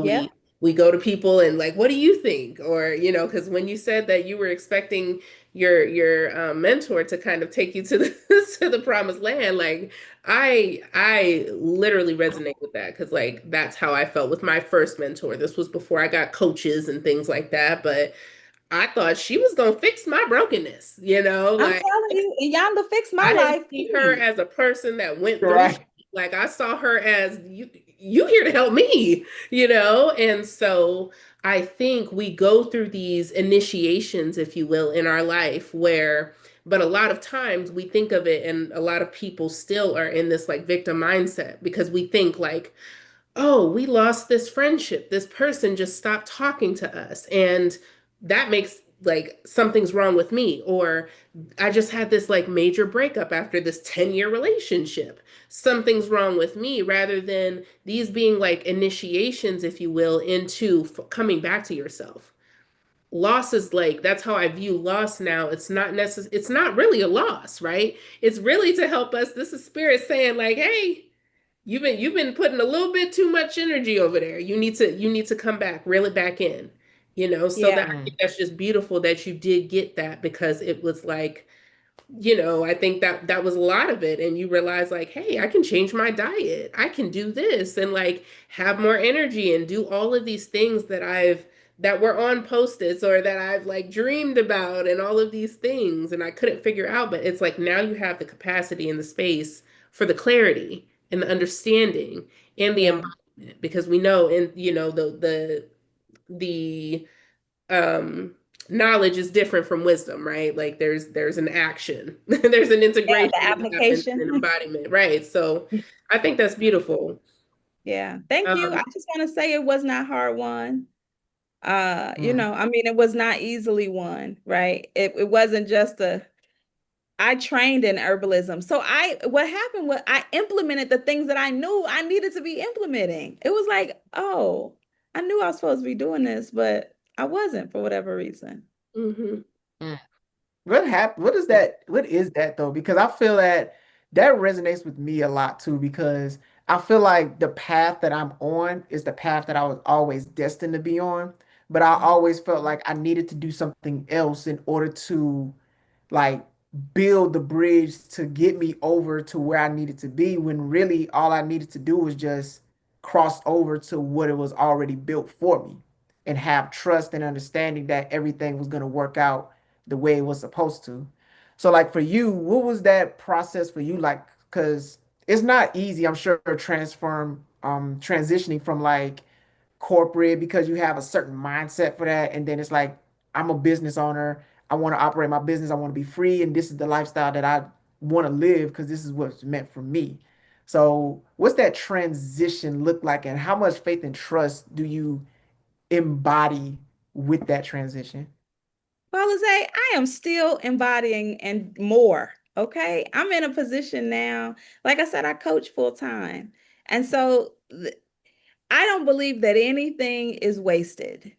Yeah. We go to people and like, what do you think? Or, because when you said that you were expecting your mentor to kind of take you to the to the promised land, like I literally resonate with that because like that's how I felt with my first mentor. This was before I got coaches and things like that, but I thought she was gonna fix my brokenness, I'm like telling you, Yonda fixed my I didn't life. see her as a person that went through shit. right. Like I saw her as you here to help me. And so I think we go through these initiations, if you will, in our life where but a lot of times we think of it and a lot of people still are in this like victim mindset because we think like, oh, we lost this friendship. This person just stopped talking to us. And that makes like something's wrong with me. Or I just had this like major breakup after this 10-year relationship. Something's wrong with me, rather than these being like initiations, if you will, into coming back to yourself. Loss is like that's how I view loss now. It's not really a loss, right? It's really to help us. This is spirit saying like, hey, you've been putting a little bit too much energy over there. You need to come back, reel it back in. So that Yeah. I Mm, think that's just beautiful that you did get that because it was like I think that was a lot of it. And you realize like, hey, I can change my diet. I can do this and like have more energy and do all of these things that were on post-its or that I've like dreamed about and all of these things and I couldn't figure out. But it's like now you have the capacity and the space for the clarity and the understanding and the Yeah. embodiment because we know and the um knowledge is different from wisdom, right? Like there's an action. There's an Yeah, integration the that happens application. in embodiment, right? So I think that's beautiful. Yeah. Thank you. I Um just want to say it was not hard won. mm, I mean, it was not easily won, right? It wasn't just I trained in herbalism. So what happened was I implemented the things that I knew I needed to be implementing. It was like, oh, I knew I was supposed to be doing this, but I wasn't for whatever reason. mhm. mm. What happened? What is that? What is that though? Because I feel that that resonates with me a lot too. Because I feel like the path that I'm on is the path that I was always destined to be on. But I always felt like I needed to do something else in order to like build the bridge to get me over to where I needed to be when really all I needed to do was just cross over to what it was already built for me and have trust and understanding that everything was going to work out the way it was supposed to. So like for you, what was that process for you like cuz it's not easy, I'm sure transitioning from like corporate because you have a certain mindset for that. And then it's like, I'm a business owner. I want to operate my business. I want to be free. And this is the lifestyle that I want to live because this is what's meant for me. So, what's that transition look like, and how much faith and trust do you embody with that transition? Well, Jose, I am still embodying and more. Okay. I'm in a position now. Like I said, I coach full time. And so I don't believe that anything is wasted,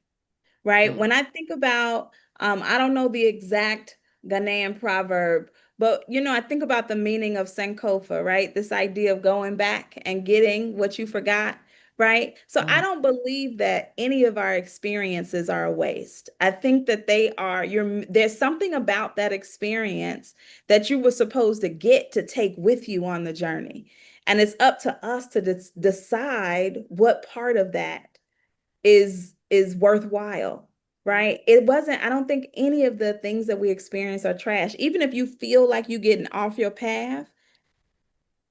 right? Mm, When I think about, I don't know the exact Ghanaian proverb, but I think about the meaning of Sankofa, right? This idea of going back and getting what you forgot, right? So I mm, don't believe that any of our experiences are a waste. I think that they are, there's something about that experience that you were supposed to get to take with you on the journey. And it's up to us to decide what part of that is worthwhile, right? It wasn't, I don't think any of the things that we experience are trash. Even if you feel like you're getting off your path,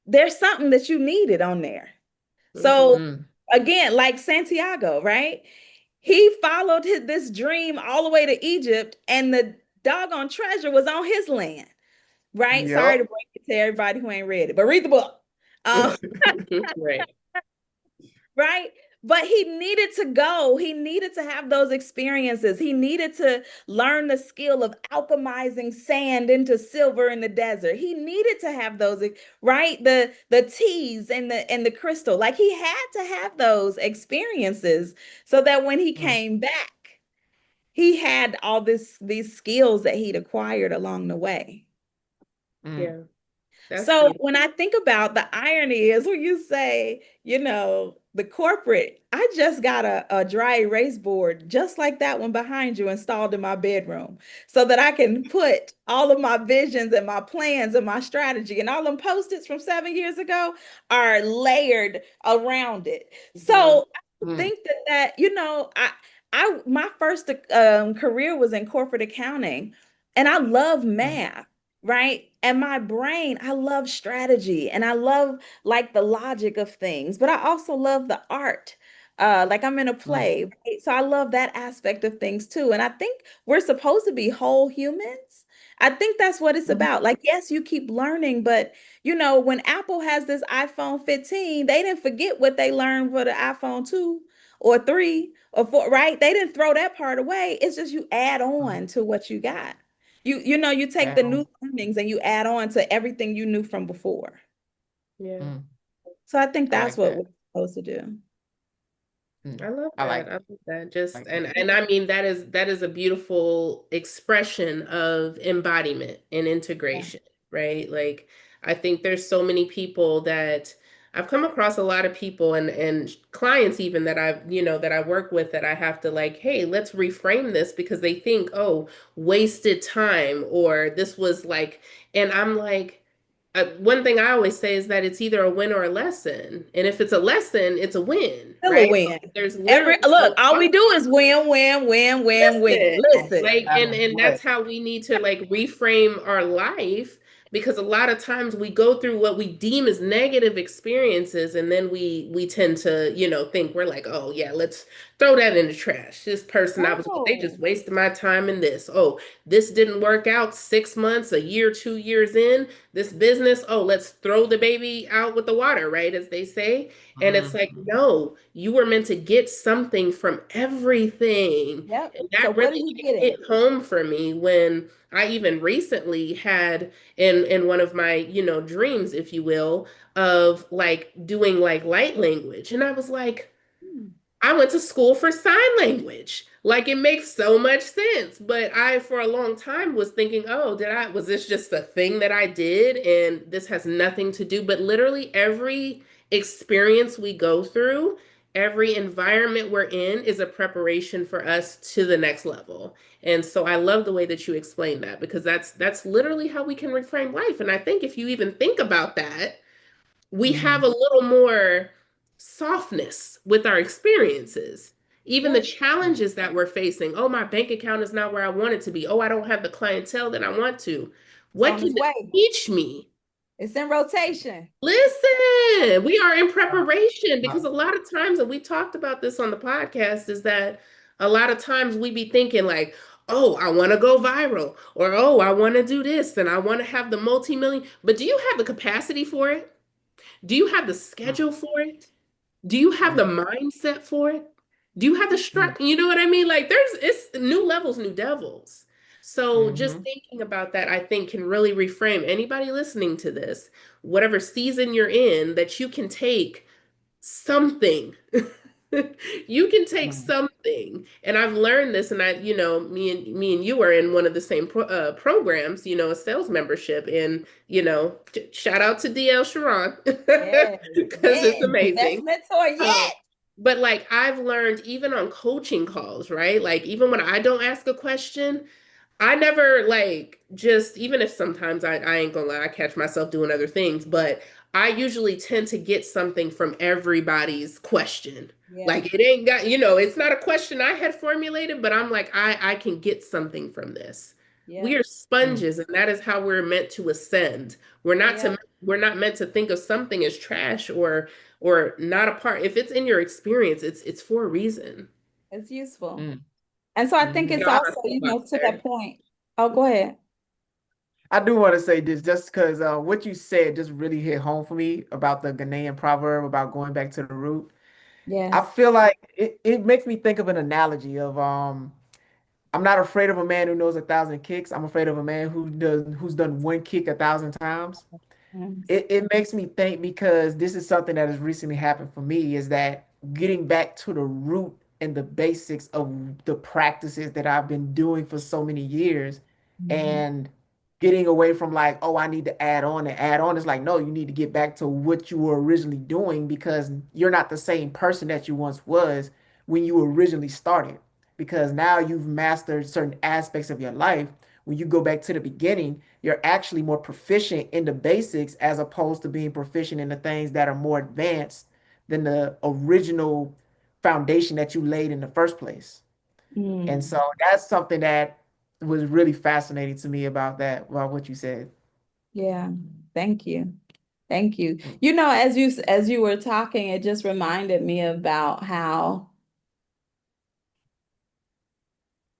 there's something that you needed on there. Mm-hmm. So mm, again, like Santiago, right? He followed this dream all the way to Egypt, and the doggone treasure was on his land, right? Sorry yep. to break it to everybody who ain't read it, but read the book. Um, Right. right? But he needed to go. He needed to have those experiences. He needed to learn the skill of alchemizing sand into silver in the desert. He needed to have those, right? The teas and the crystal. Like he had to have those experiences so that when he Mm, came back, he had all these skills that he'd acquired along the way. mm, Yeah. That's So beautiful. when I think about the irony is when you say, the corporate, I just got a dry erase board just like that one behind you installed in my bedroom so that I can put all of my visions and my plans and my strategy and all them post-its from 7 years ago are layered around it. Mm-hmm. So I mm, think I my first career was in corporate accounting and I love mm, math, right? And my brain, I love strategy and I love like the logic of things, but I also love the art. Like I'm in a mm, play, right? So I love that aspect of things too. And I think we're supposed to be whole humans. I think that's what it's mm, about. Like, yes, you keep learning, but when Apple has this iPhone 15, they didn't forget what they learned for the iPhone 2 or 3 or 4, right? They didn't throw that part away. It's just you add mm. on to what you got. You take the new Add learnings and you add on to everything you knew from before. Yeah. mm, So I think I that's like what that. we're supposed to do. Mm, I love I that. I love that. Just like that. and I mean that is a beautiful expression of embodiment and Yeah. integration, right? Like I think there's so many people that I've come across a lot of people and clients even that that I work with that I have to like, hey, let's reframe this because they think, oh, wasted time or this was like, and I'm like, one thing I always say is that it's either a win or a lesson. And if it's a lesson, it's a win, Still a right? win. There's Every literally a look, all lot we do is win, win, win, win, win. listen, No Listen. like, matter and what. that's how we need to like reframe our life because a lot of times we go through what we deem as negative experiences and then we tend to think we're like, oh yeah, let's throw that in the trash. This person I was with, they just No. wasted my time in this. Oh, this didn't work out 6 months, a year, 2 years in this business. Oh, let's throw the baby out with the water, right, as they say. And it's Mm, like, no, you were meant to get something from everything. Yep. And So that what really are you like, getting? hit home for me when I even recently had in one of my, dreams, if you will, of like doing like light language. And I was like, Hmm. I went to school for sign language. Like it makes so much sense. But I, for a long time, was thinking, oh, was this just a thing that I did? And this has nothing to do. But literally every experience we go through, every environment we're in is a preparation for us to the next level. And so I love the way that you explain that because that's literally how we can reframe life. And I think if you even think about that, we have mm, a little more softness with our experiences. Even the Yep. mm, challenges that we're facing. Oh, my bank account is not where I want it to be. Oh, I don't have the clientele that I want to. It's What on can its this way. teach me? It's in rotation. Listen, we are in uh, preparation uh, because a lot of times, and we talked about this on the podcast, is that a lot of times we be thinking like, oh, I want to go viral, or oh, I want to do this, and I want to have the multi-million. But do you have the capacity for it? Do you have the Mm, schedule for it? Do you have the mm, mindset for it? Do you have the mm, structure? You know what I mean? Like it's new levels, new devils. So just mm-hmm. thinking about that, I think can really reframe anybody listening to this, whatever season you're in, that you can take something. You can take Mm. something. And I've learned this, and me and you are in one of the same programs, a sales membership. And, shout out to DL Sharon Yes, because it's yes. Best amazing. mentor Um, yet. but like I've learned even on coaching calls, right? Like even when I don't ask a question, I never like just even if sometimes I ain't gonna lie, I catch myself doing other things, but I usually tend to get something from everybody's question. Yeah, Like it ain't got, it's not a question I had formulated, but I'm like, I can get something from this. yeah, We are Mm. sponges, and that is how we're meant to ascend. yeah. We're not meant to think of something as trash or not a part. If it's in your experience, it's for a reason. It's useful. Mm. And so I think Mm-hmm. it's I have a also, soapbox to that there. point. Oh, go ahead. I do want to say this just because what you said just really hit home for me about the Ghanaian proverb about going back to the root. I Yes. feel like it makes me think of an analogy of I'm not afraid of a man who knows 1,000 kicks. I'm afraid of a man who's done one kick 1,000 times. Yes. It makes me think because this is something that has recently happened for me is that getting back to the root and the basics of the practices that I've been doing for so many years Mhm. and getting away from like, oh, I need to add on and add on. It's like, no, you need to get back to what you were originally doing because you're not the same person that you once was when you originally started. Because now you've mastered certain aspects of your life. When you go back to the beginning, you're actually more proficient in the basics as opposed to being proficient in the things that are more advanced than the original foundation that you laid in the first place. And so Mm. that's something that was really fascinating to me about that, about what you said. Yeah. Thank you. Thank you. As you were talking, it just reminded me about how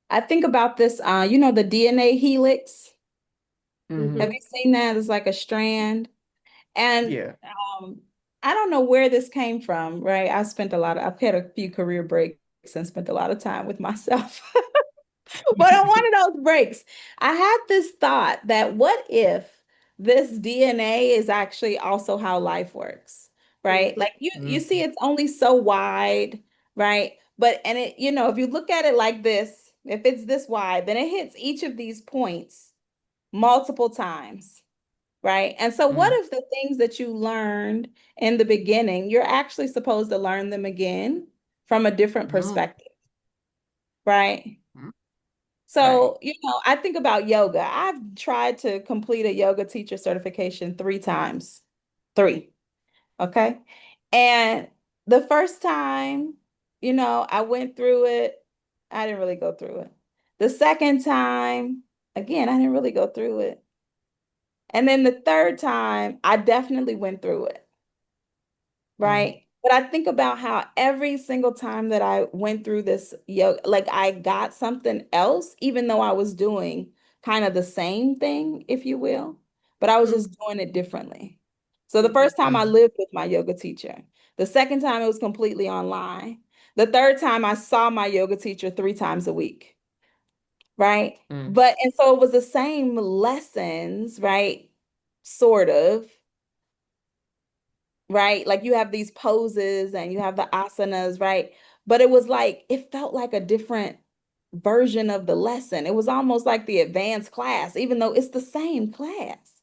I think about this, the DNA helix. Have Mm-hmm. Hmm. you seen that? It's like a strand. And Yeah. um, I don't know where this came from, right? I've had a few career breaks and spent a lot of time with myself. But on one of those breaks, I had this thought that what if this DNA is actually also how life works, right? Like you Mm-hmm. see it's only so wide, right? But and it, if you look at it like this, if it's this wide, then it hits each of these points multiple times, right? And so what if the things that you learned in the beginning, you're actually supposed to learn them again from a different Mm-hmm. perspective, right? Right. So, I think about yoga. I've tried to complete a yoga teacher certification 3 times. Three, okay? And the first time, I went through it, I didn't really go through it. The second time, again, I didn't really go through it. And then the third time, I definitely went through it. Mm-hmm. Right. But I think about how every single time that I went through this yoga, like I got something else, even though I was doing kind of the same thing, if you will, but I was just doing it differently. So the first time I Mm-hmm. lived with my yoga teacher. The second time it was completely online. The third time I saw my yoga teacher 3 times a week. Right. And so it was the same lessons, right? Sort of, right? Like you have these poses and you have the asanas, right? But it was like, it felt like a different version of the lesson. It was almost like the advanced class, even though it's the same class.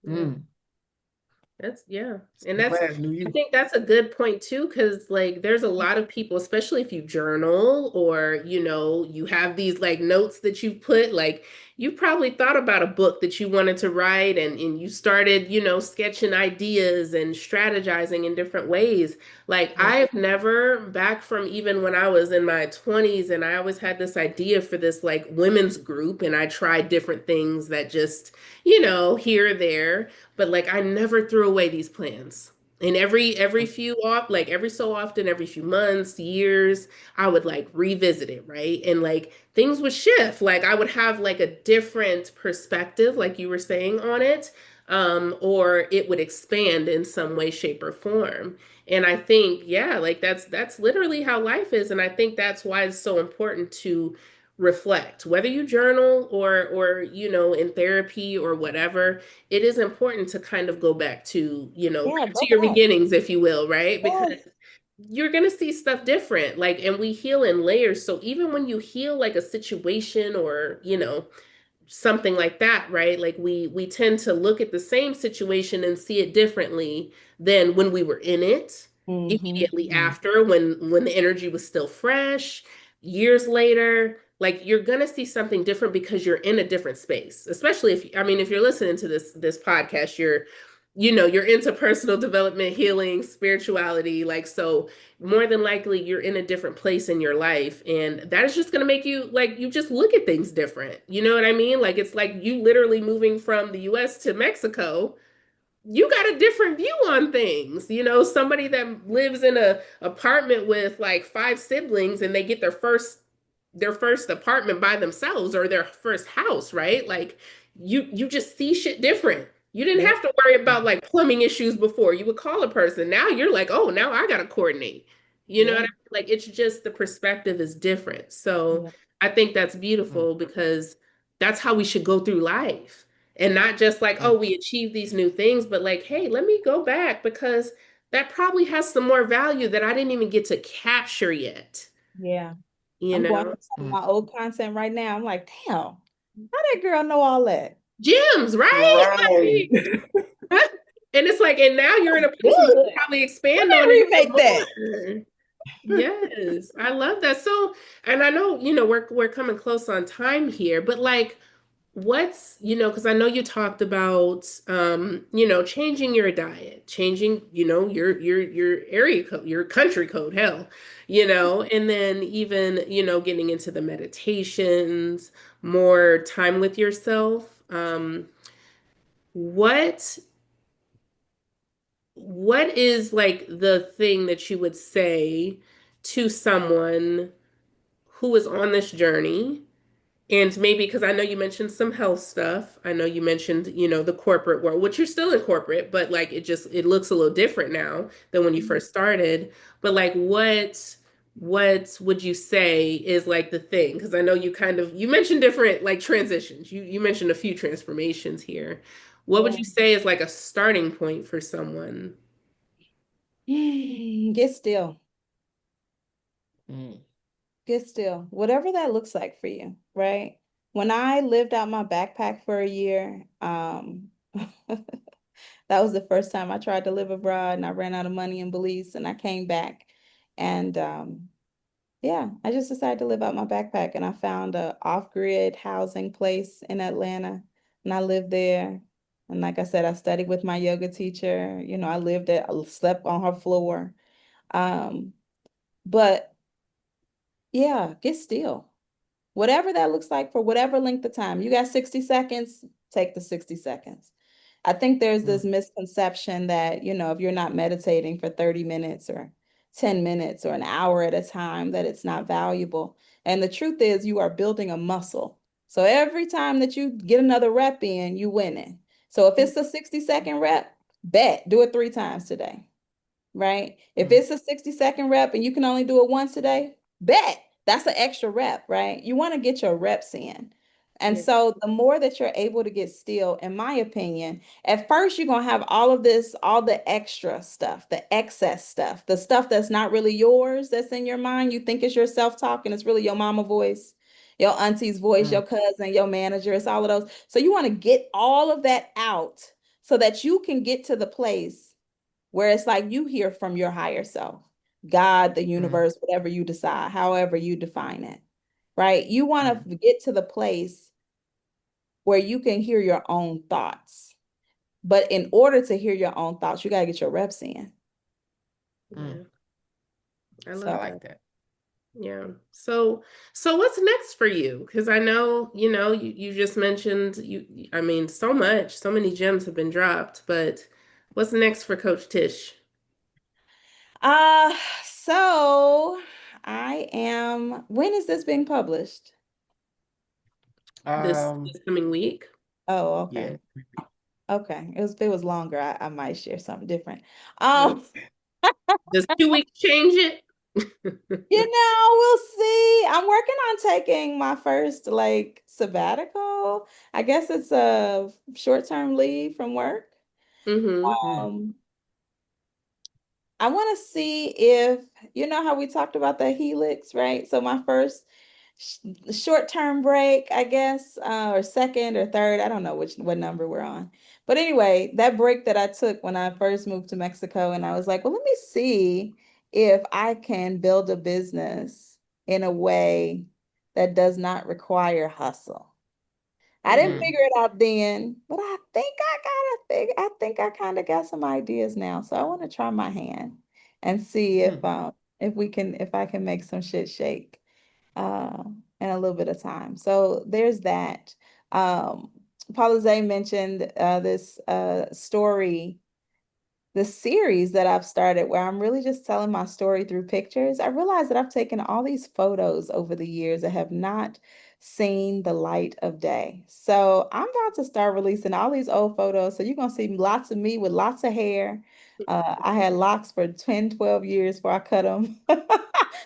Yeah. Mm-hmm. That's yeah. And Same that's class, new I you. think that's a good point too, because like there's a lot of people, especially if you journal or you have these like notes that you put, like you probably thought about a book that you wanted to write and you started, sketching ideas and strategizing in different ways. Like Mm-hmm. I've never, back from even when I was in my 20s, and I always had this idea for this like women's group, and I tried different things that just, here or there, but like I never threw away these plans. And every few off like every so often, every few months, years, I would like revisit it, right? And like things would shift. Like I would have like a different perspective, like you were saying, on it. or it would expand in some way, shape, or form. And I think, yeah, like that's literally how life is. And I think that's why it's so important to reflect, whether you journal or in therapy or whatever. It is important to kind of go back to, Yeah, back to go your back. beginnings, if you will, right? Because Yes. you're going to see stuff different, like, and we heal in layers. So even when you heal like a situation or something like that, right? Like we tend to look at the same situation and see it differently than when we were in it Mm-hmm. immediately after, when the energy was still fresh. Years later, like, you're gonna see something different because you're in a different space. Especially if, I mean, if you're listening to this podcast, you're into personal development, healing, spirituality, like, so more than likely you're in a different place in your life, and that is just going to make you, like, you just look at things different. You know what I mean? Like, it's like you literally moving from the US to Mexico. You got a different view on things. Somebody that lives in a apartment with like five siblings, and they get their first apartment by themselves, or their first house, right? Like, you just see shit different. You didn't Yeah. have to worry about like plumbing issues before. You would call a person. Now you're like, oh, now I got to coordinate. You know what I Yeah. mean? Like, it's just the perspective is different. So Yeah. I think that's Mm, beautiful, because that's how we should go through life. And not just like, mm, oh, we achieved these new things, but like, hey, let me go back, because that probably has some more value that I didn't even get to capture yet. Yeah. You I'm going know? through some of mm. my old content right now. I'm like, damn, how that girl know all that? Gems, right? Right. Like, and it's like, and now you're in a place where you can Good. probably Let expand on it me even remake that. more. Yes, I love that. So, and I know, we're coming close on time here, but like, what's, because I know you talked about, changing your diet, changing, your area code, your country code, hell, and then even, getting into the meditations, more time with yourself. What what is like the thing that you would say to someone who is on this journey? And maybe, because I know you mentioned some health stuff. I know you mentioned, the corporate world, which you're still in corporate, but like, it looks a little different now than when you first started. But like, what would you say is like the thing? Because I know you mentioned different like transitions. You mentioned a few transformations here. What would Yeah. you say is like a starting point for someone? Get still. Mm, Get still. Whatever that looks like for you, right? When I lived out my backpack for a year, that was the first time I tried to live abroad and I ran out of money in Belize and I came back. And yeah, I just decided to live out my backpack and I found a off-grid housing place in Atlanta and I lived there. And like I said, I studied with my yoga teacher. I slept on her floor. Um, but yeah, get still. Whatever that looks like for whatever length of time. You got 60 seconds, take the 60 seconds. I think there's mm, this misconception that, if you're not meditating for 30 minutes or 10 minutes or an hour at a time, that it's not valuable. And the truth is, you are building a muscle. So every time that you get another rep in, you winning. So if it's a 60-second rep, bet, do it 3 times today, right? If mm, it's a 60-second rep and you can only do it once a day, bet that's an extra rep, right? You want to get your reps in. And Yeah. so the more that you're able to get still, in my opinion, at first you're going to have all of this, all the extra stuff, the excess stuff, the stuff that's not really yours, that's in your mind. You think it's your self-talk and it's really your mama voice, your auntie's voice, mm, your cousin, your manager. It's all of those. So you want to get all of that out so that you can get to the place where it's like you hear from your higher self, God, the mm, universe, whatever you decide, however you define it, right? You want mm, to get to the place where you can hear your own thoughts. But in order to hear your own thoughts, you got to get your reps in. mm. Yeah. I I love So, like that. that. Yeah. So what's next for you? Because I know, you just mentioned, I mean, so much, so many gems have been dropped, but what's next for Coach Tish uh, so when is this being published? this Um, this coming week? Oh, yeah. okay. Okay. It was if it was longer, I might share something different. Uh, Um, Does 2 weeks change it? we'll see. I'm working on taking my first like sabbatical. I guess it's a short-term leave from work. Mm-hmm. Mm, Um, I want to see if, how we talked about the helix, right? So my first sh short-term break, I guess, or second or third, I don't know what number we're on. But anyway, that break that I took when I first moved to Mexico, and I was like, well, let me see if I can build a business in a way that does not require hustle. I didn't Mm-hmm. mm, figure it out then, but I think I kind of got some ideas now. So I want to try my hand and see mm, if I can make some shit shake uh in a little bit of time. So there's that. Um Paula Zay mentioned this story, the series that I've started where I'm really just telling my story through pictures. I realize that I've taken all these photos over the years that have not seen the light of day. So I'm about to start releasing all these old photos. So you're going to see lots of me with lots of hair. I had locks for 10, 12 years before I cut them. So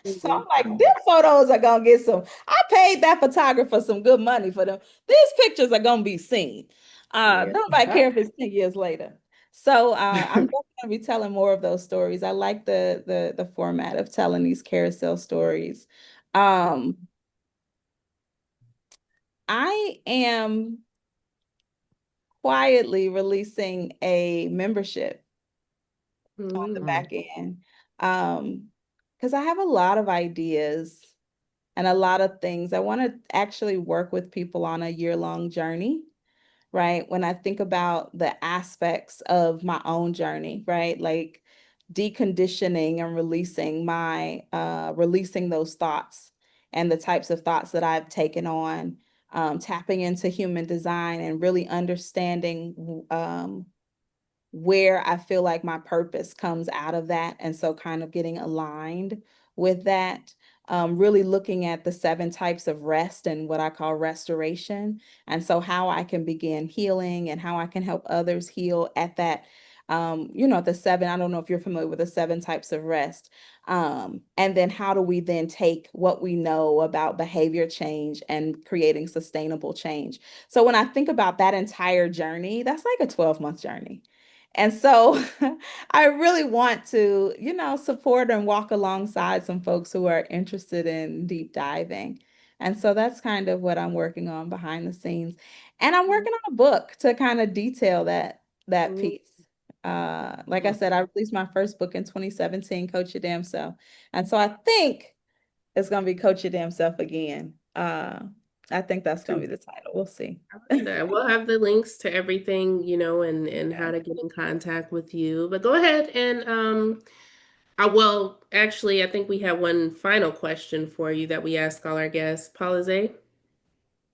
Mm-hmm. I'm like, them photos are going to get some. I paid that photographer some good money for them. These pictures are going to be seen. Yeah. Nobody care if it's 10 years later. So I'm definitely gonna be telling more of those stories. I like the format of telling these carousel stories. Um, I am quietly releasing a membership on the Mm-hmm. back end. Um, because I have a lot of ideas and a lot of things. I want to actually work with people on a year-long journey. Right? When I think about the aspects of my own journey, right? Like deconditioning and releasing those thoughts and the types of thoughts that I've taken on, tapping into human design and really understanding where I feel like my purpose comes out of that. And so kind of getting aligned with that, really looking at the 7 types of rest and what I call restoration. And so how I can begin healing and how I can help others heal at that. The 7, I don't know if you're familiar with the 7 types of rest. And then how do we then take what we know about behavior change and creating sustainable change? So when I think about that entire journey, that's like a 12-month journey. And so I really want to, support and walk alongside some folks who are interested in deep diving. And so that's kind of what I'm working on behind the scenes. And I'm working on a book to kind of detail that Mm-hmm. piece. Like I mm. said, I released my first book in 2017, Coach Your Damn Self. And so I think it's gonna be Coach Your Damn Self again. I think that's gonna be the title. We'll see. That. We'll have the links to everything, and how to get in contact with you. But go ahead and well, actually, I think we have one final question for you that we ask all our guests. Paulize?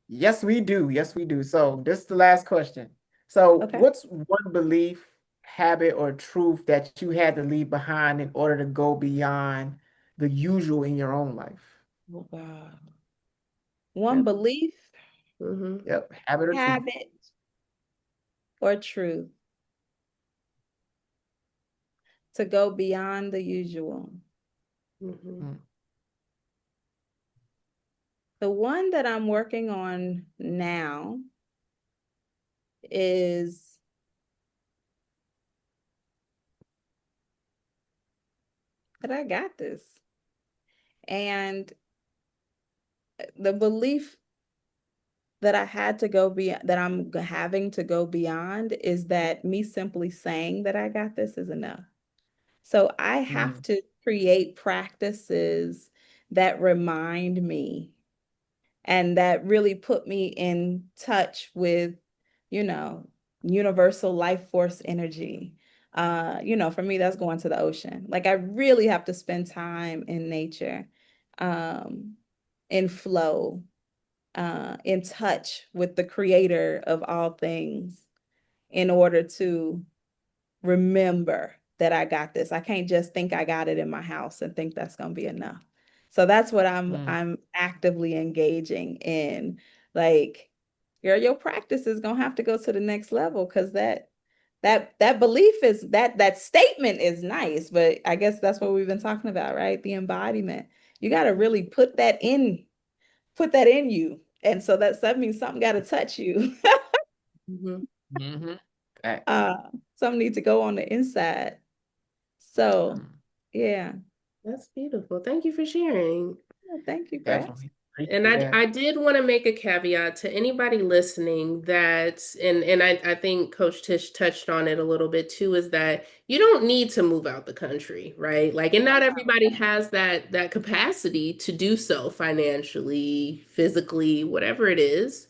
Yes, we do. Yes, we do. So this is the last question. So Okay. what's one belief, habit, or truth that you had to leave behind in order to go beyond the usual in your own life? Oh God. One Yep. belief, Mm-hmm. Yep, habit or truth. habit, or truth to go beyond the usual. Mm-hmm. Mm, The one that I'm working on now is that I got this. And the belief that I had to go be that I'm having to go beyond is that me simply saying that I got this is enough. So I have mm, to create practices that remind me and that really put me in touch with, you know, universal life force energy. For me, that's going to the ocean. Like I really have to spend time in nature, um, in flow, in touch with the creator of all things in order to remember that I got this. I can't just think I got it in my house and think that's going to be enough. So that's what I'm mm, I'm actively engaging in, like girl, your practice is gonna have to go to the next level because that belief is that statement is nice, but I guess that's what we've been talking about, right? The embodiment. You got to really put that in you. And so that means something got to touch you. Mhm. Mm-hmm. Facts. uh, Some need to go on the inside. So, Mm, yeah. That's beautiful. Thank you for sharing. Well, thank you for asking. definitely. And Appreciate I that. did want to make a caveat to anybody listening that, and I think Coach Tish touched on it a little bit too, is that you don't need to move out the country, right? Like, and not everybody has that capacity to do so financially, physically, whatever it is.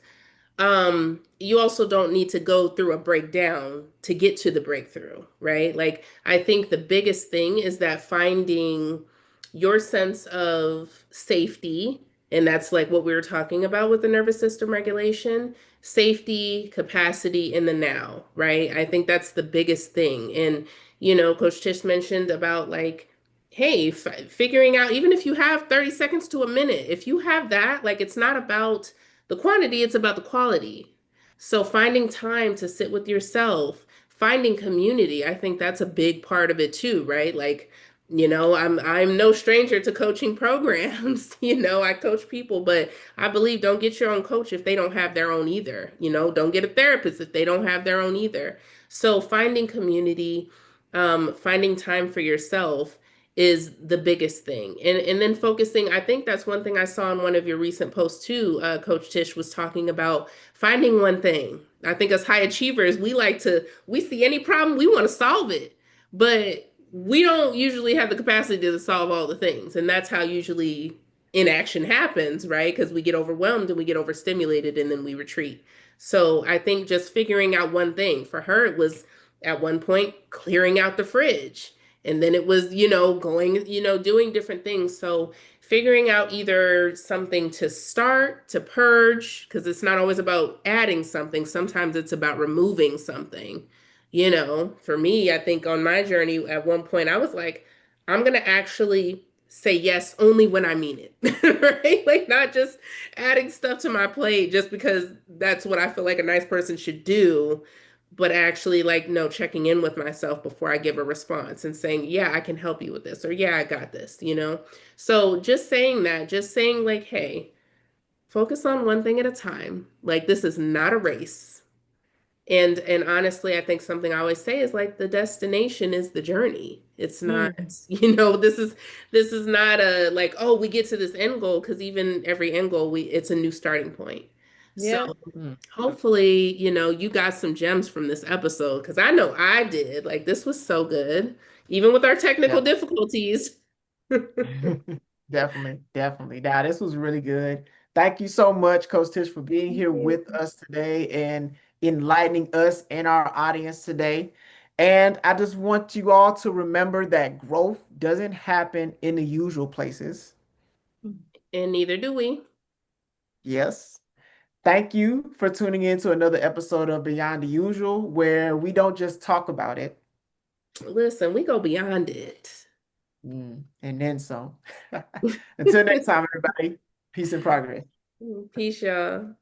You also don't need to go through a breakdown to get to the breakthrough, right? Like, I think the biggest thing is that finding your sense of safety, and that's like what we were talking about with the nervous system regulation, safety, capacity in the now, right? I think that's the biggest thing. And Coach Tish mentioned about like, hey, figuring out, even if you have 30 seconds to a minute, if you have that, like, it's not about the quantity, it's about the quality. So finding time to sit with yourself, finding community, I think that's a big part of it too, right? Like, I'm no stranger to coaching programs. I coach people, but I believe don't get your own coach if they don't have their own either. Don't get a therapist if they don't have their own either. So finding community, finding time for yourself is the biggest thing. And then focusing, I think that's one thing I saw in one of your recent posts too. Coach Tish was talking about finding one thing. I think as high achievers, we see any problem, we want to solve it, but we don't usually have the capacity to solve all the things. And that's how usually inaction happens, right? Because we get overwhelmed and we get overstimulated and then we retreat. So I think just figuring out one thing for her, it was at one point clearing out the fridge, and then it was going, doing different things. So figuring out either something to start, to purge, because it's not always about adding something, sometimes it's about removing something. For me, I think on my journey at one point I was like, I'm going to actually say yes only when I mean it. Right? Like, not just adding stuff to my plate just because that's what I feel like a nice person should do, but actually, like, no, checking in with myself before I give a response and saying, yeah, I can help you with this, or yeah, I got this. So just saying that, just saying like, hey, focus on one thing at a time. Like, this is not a race. And honestly, I think something I always say is like, the destination is the journey. It's not, Mm, this is not a like, oh, we get to this end goal, because even every end goal, we it's a new starting point. So yeah. Mm, hopefully, you got some gems from this episode, because I know I did. Like, this was so good, even with our technical definitely. difficulties. Definitely, definitely. Now, this was really good. Thank you so much, Coach Tish, for being here with us today and enlightening us and our audience today. And I just want you all to remember that growth doesn't happen in the usual places. And neither do we. Yes. Thank you for tuning in to another episode of Beyond the Usual, where we don't just talk about it. Listen, we go beyond it. And then some. Until next time, everybody. Peace and progress. Peace, y'all.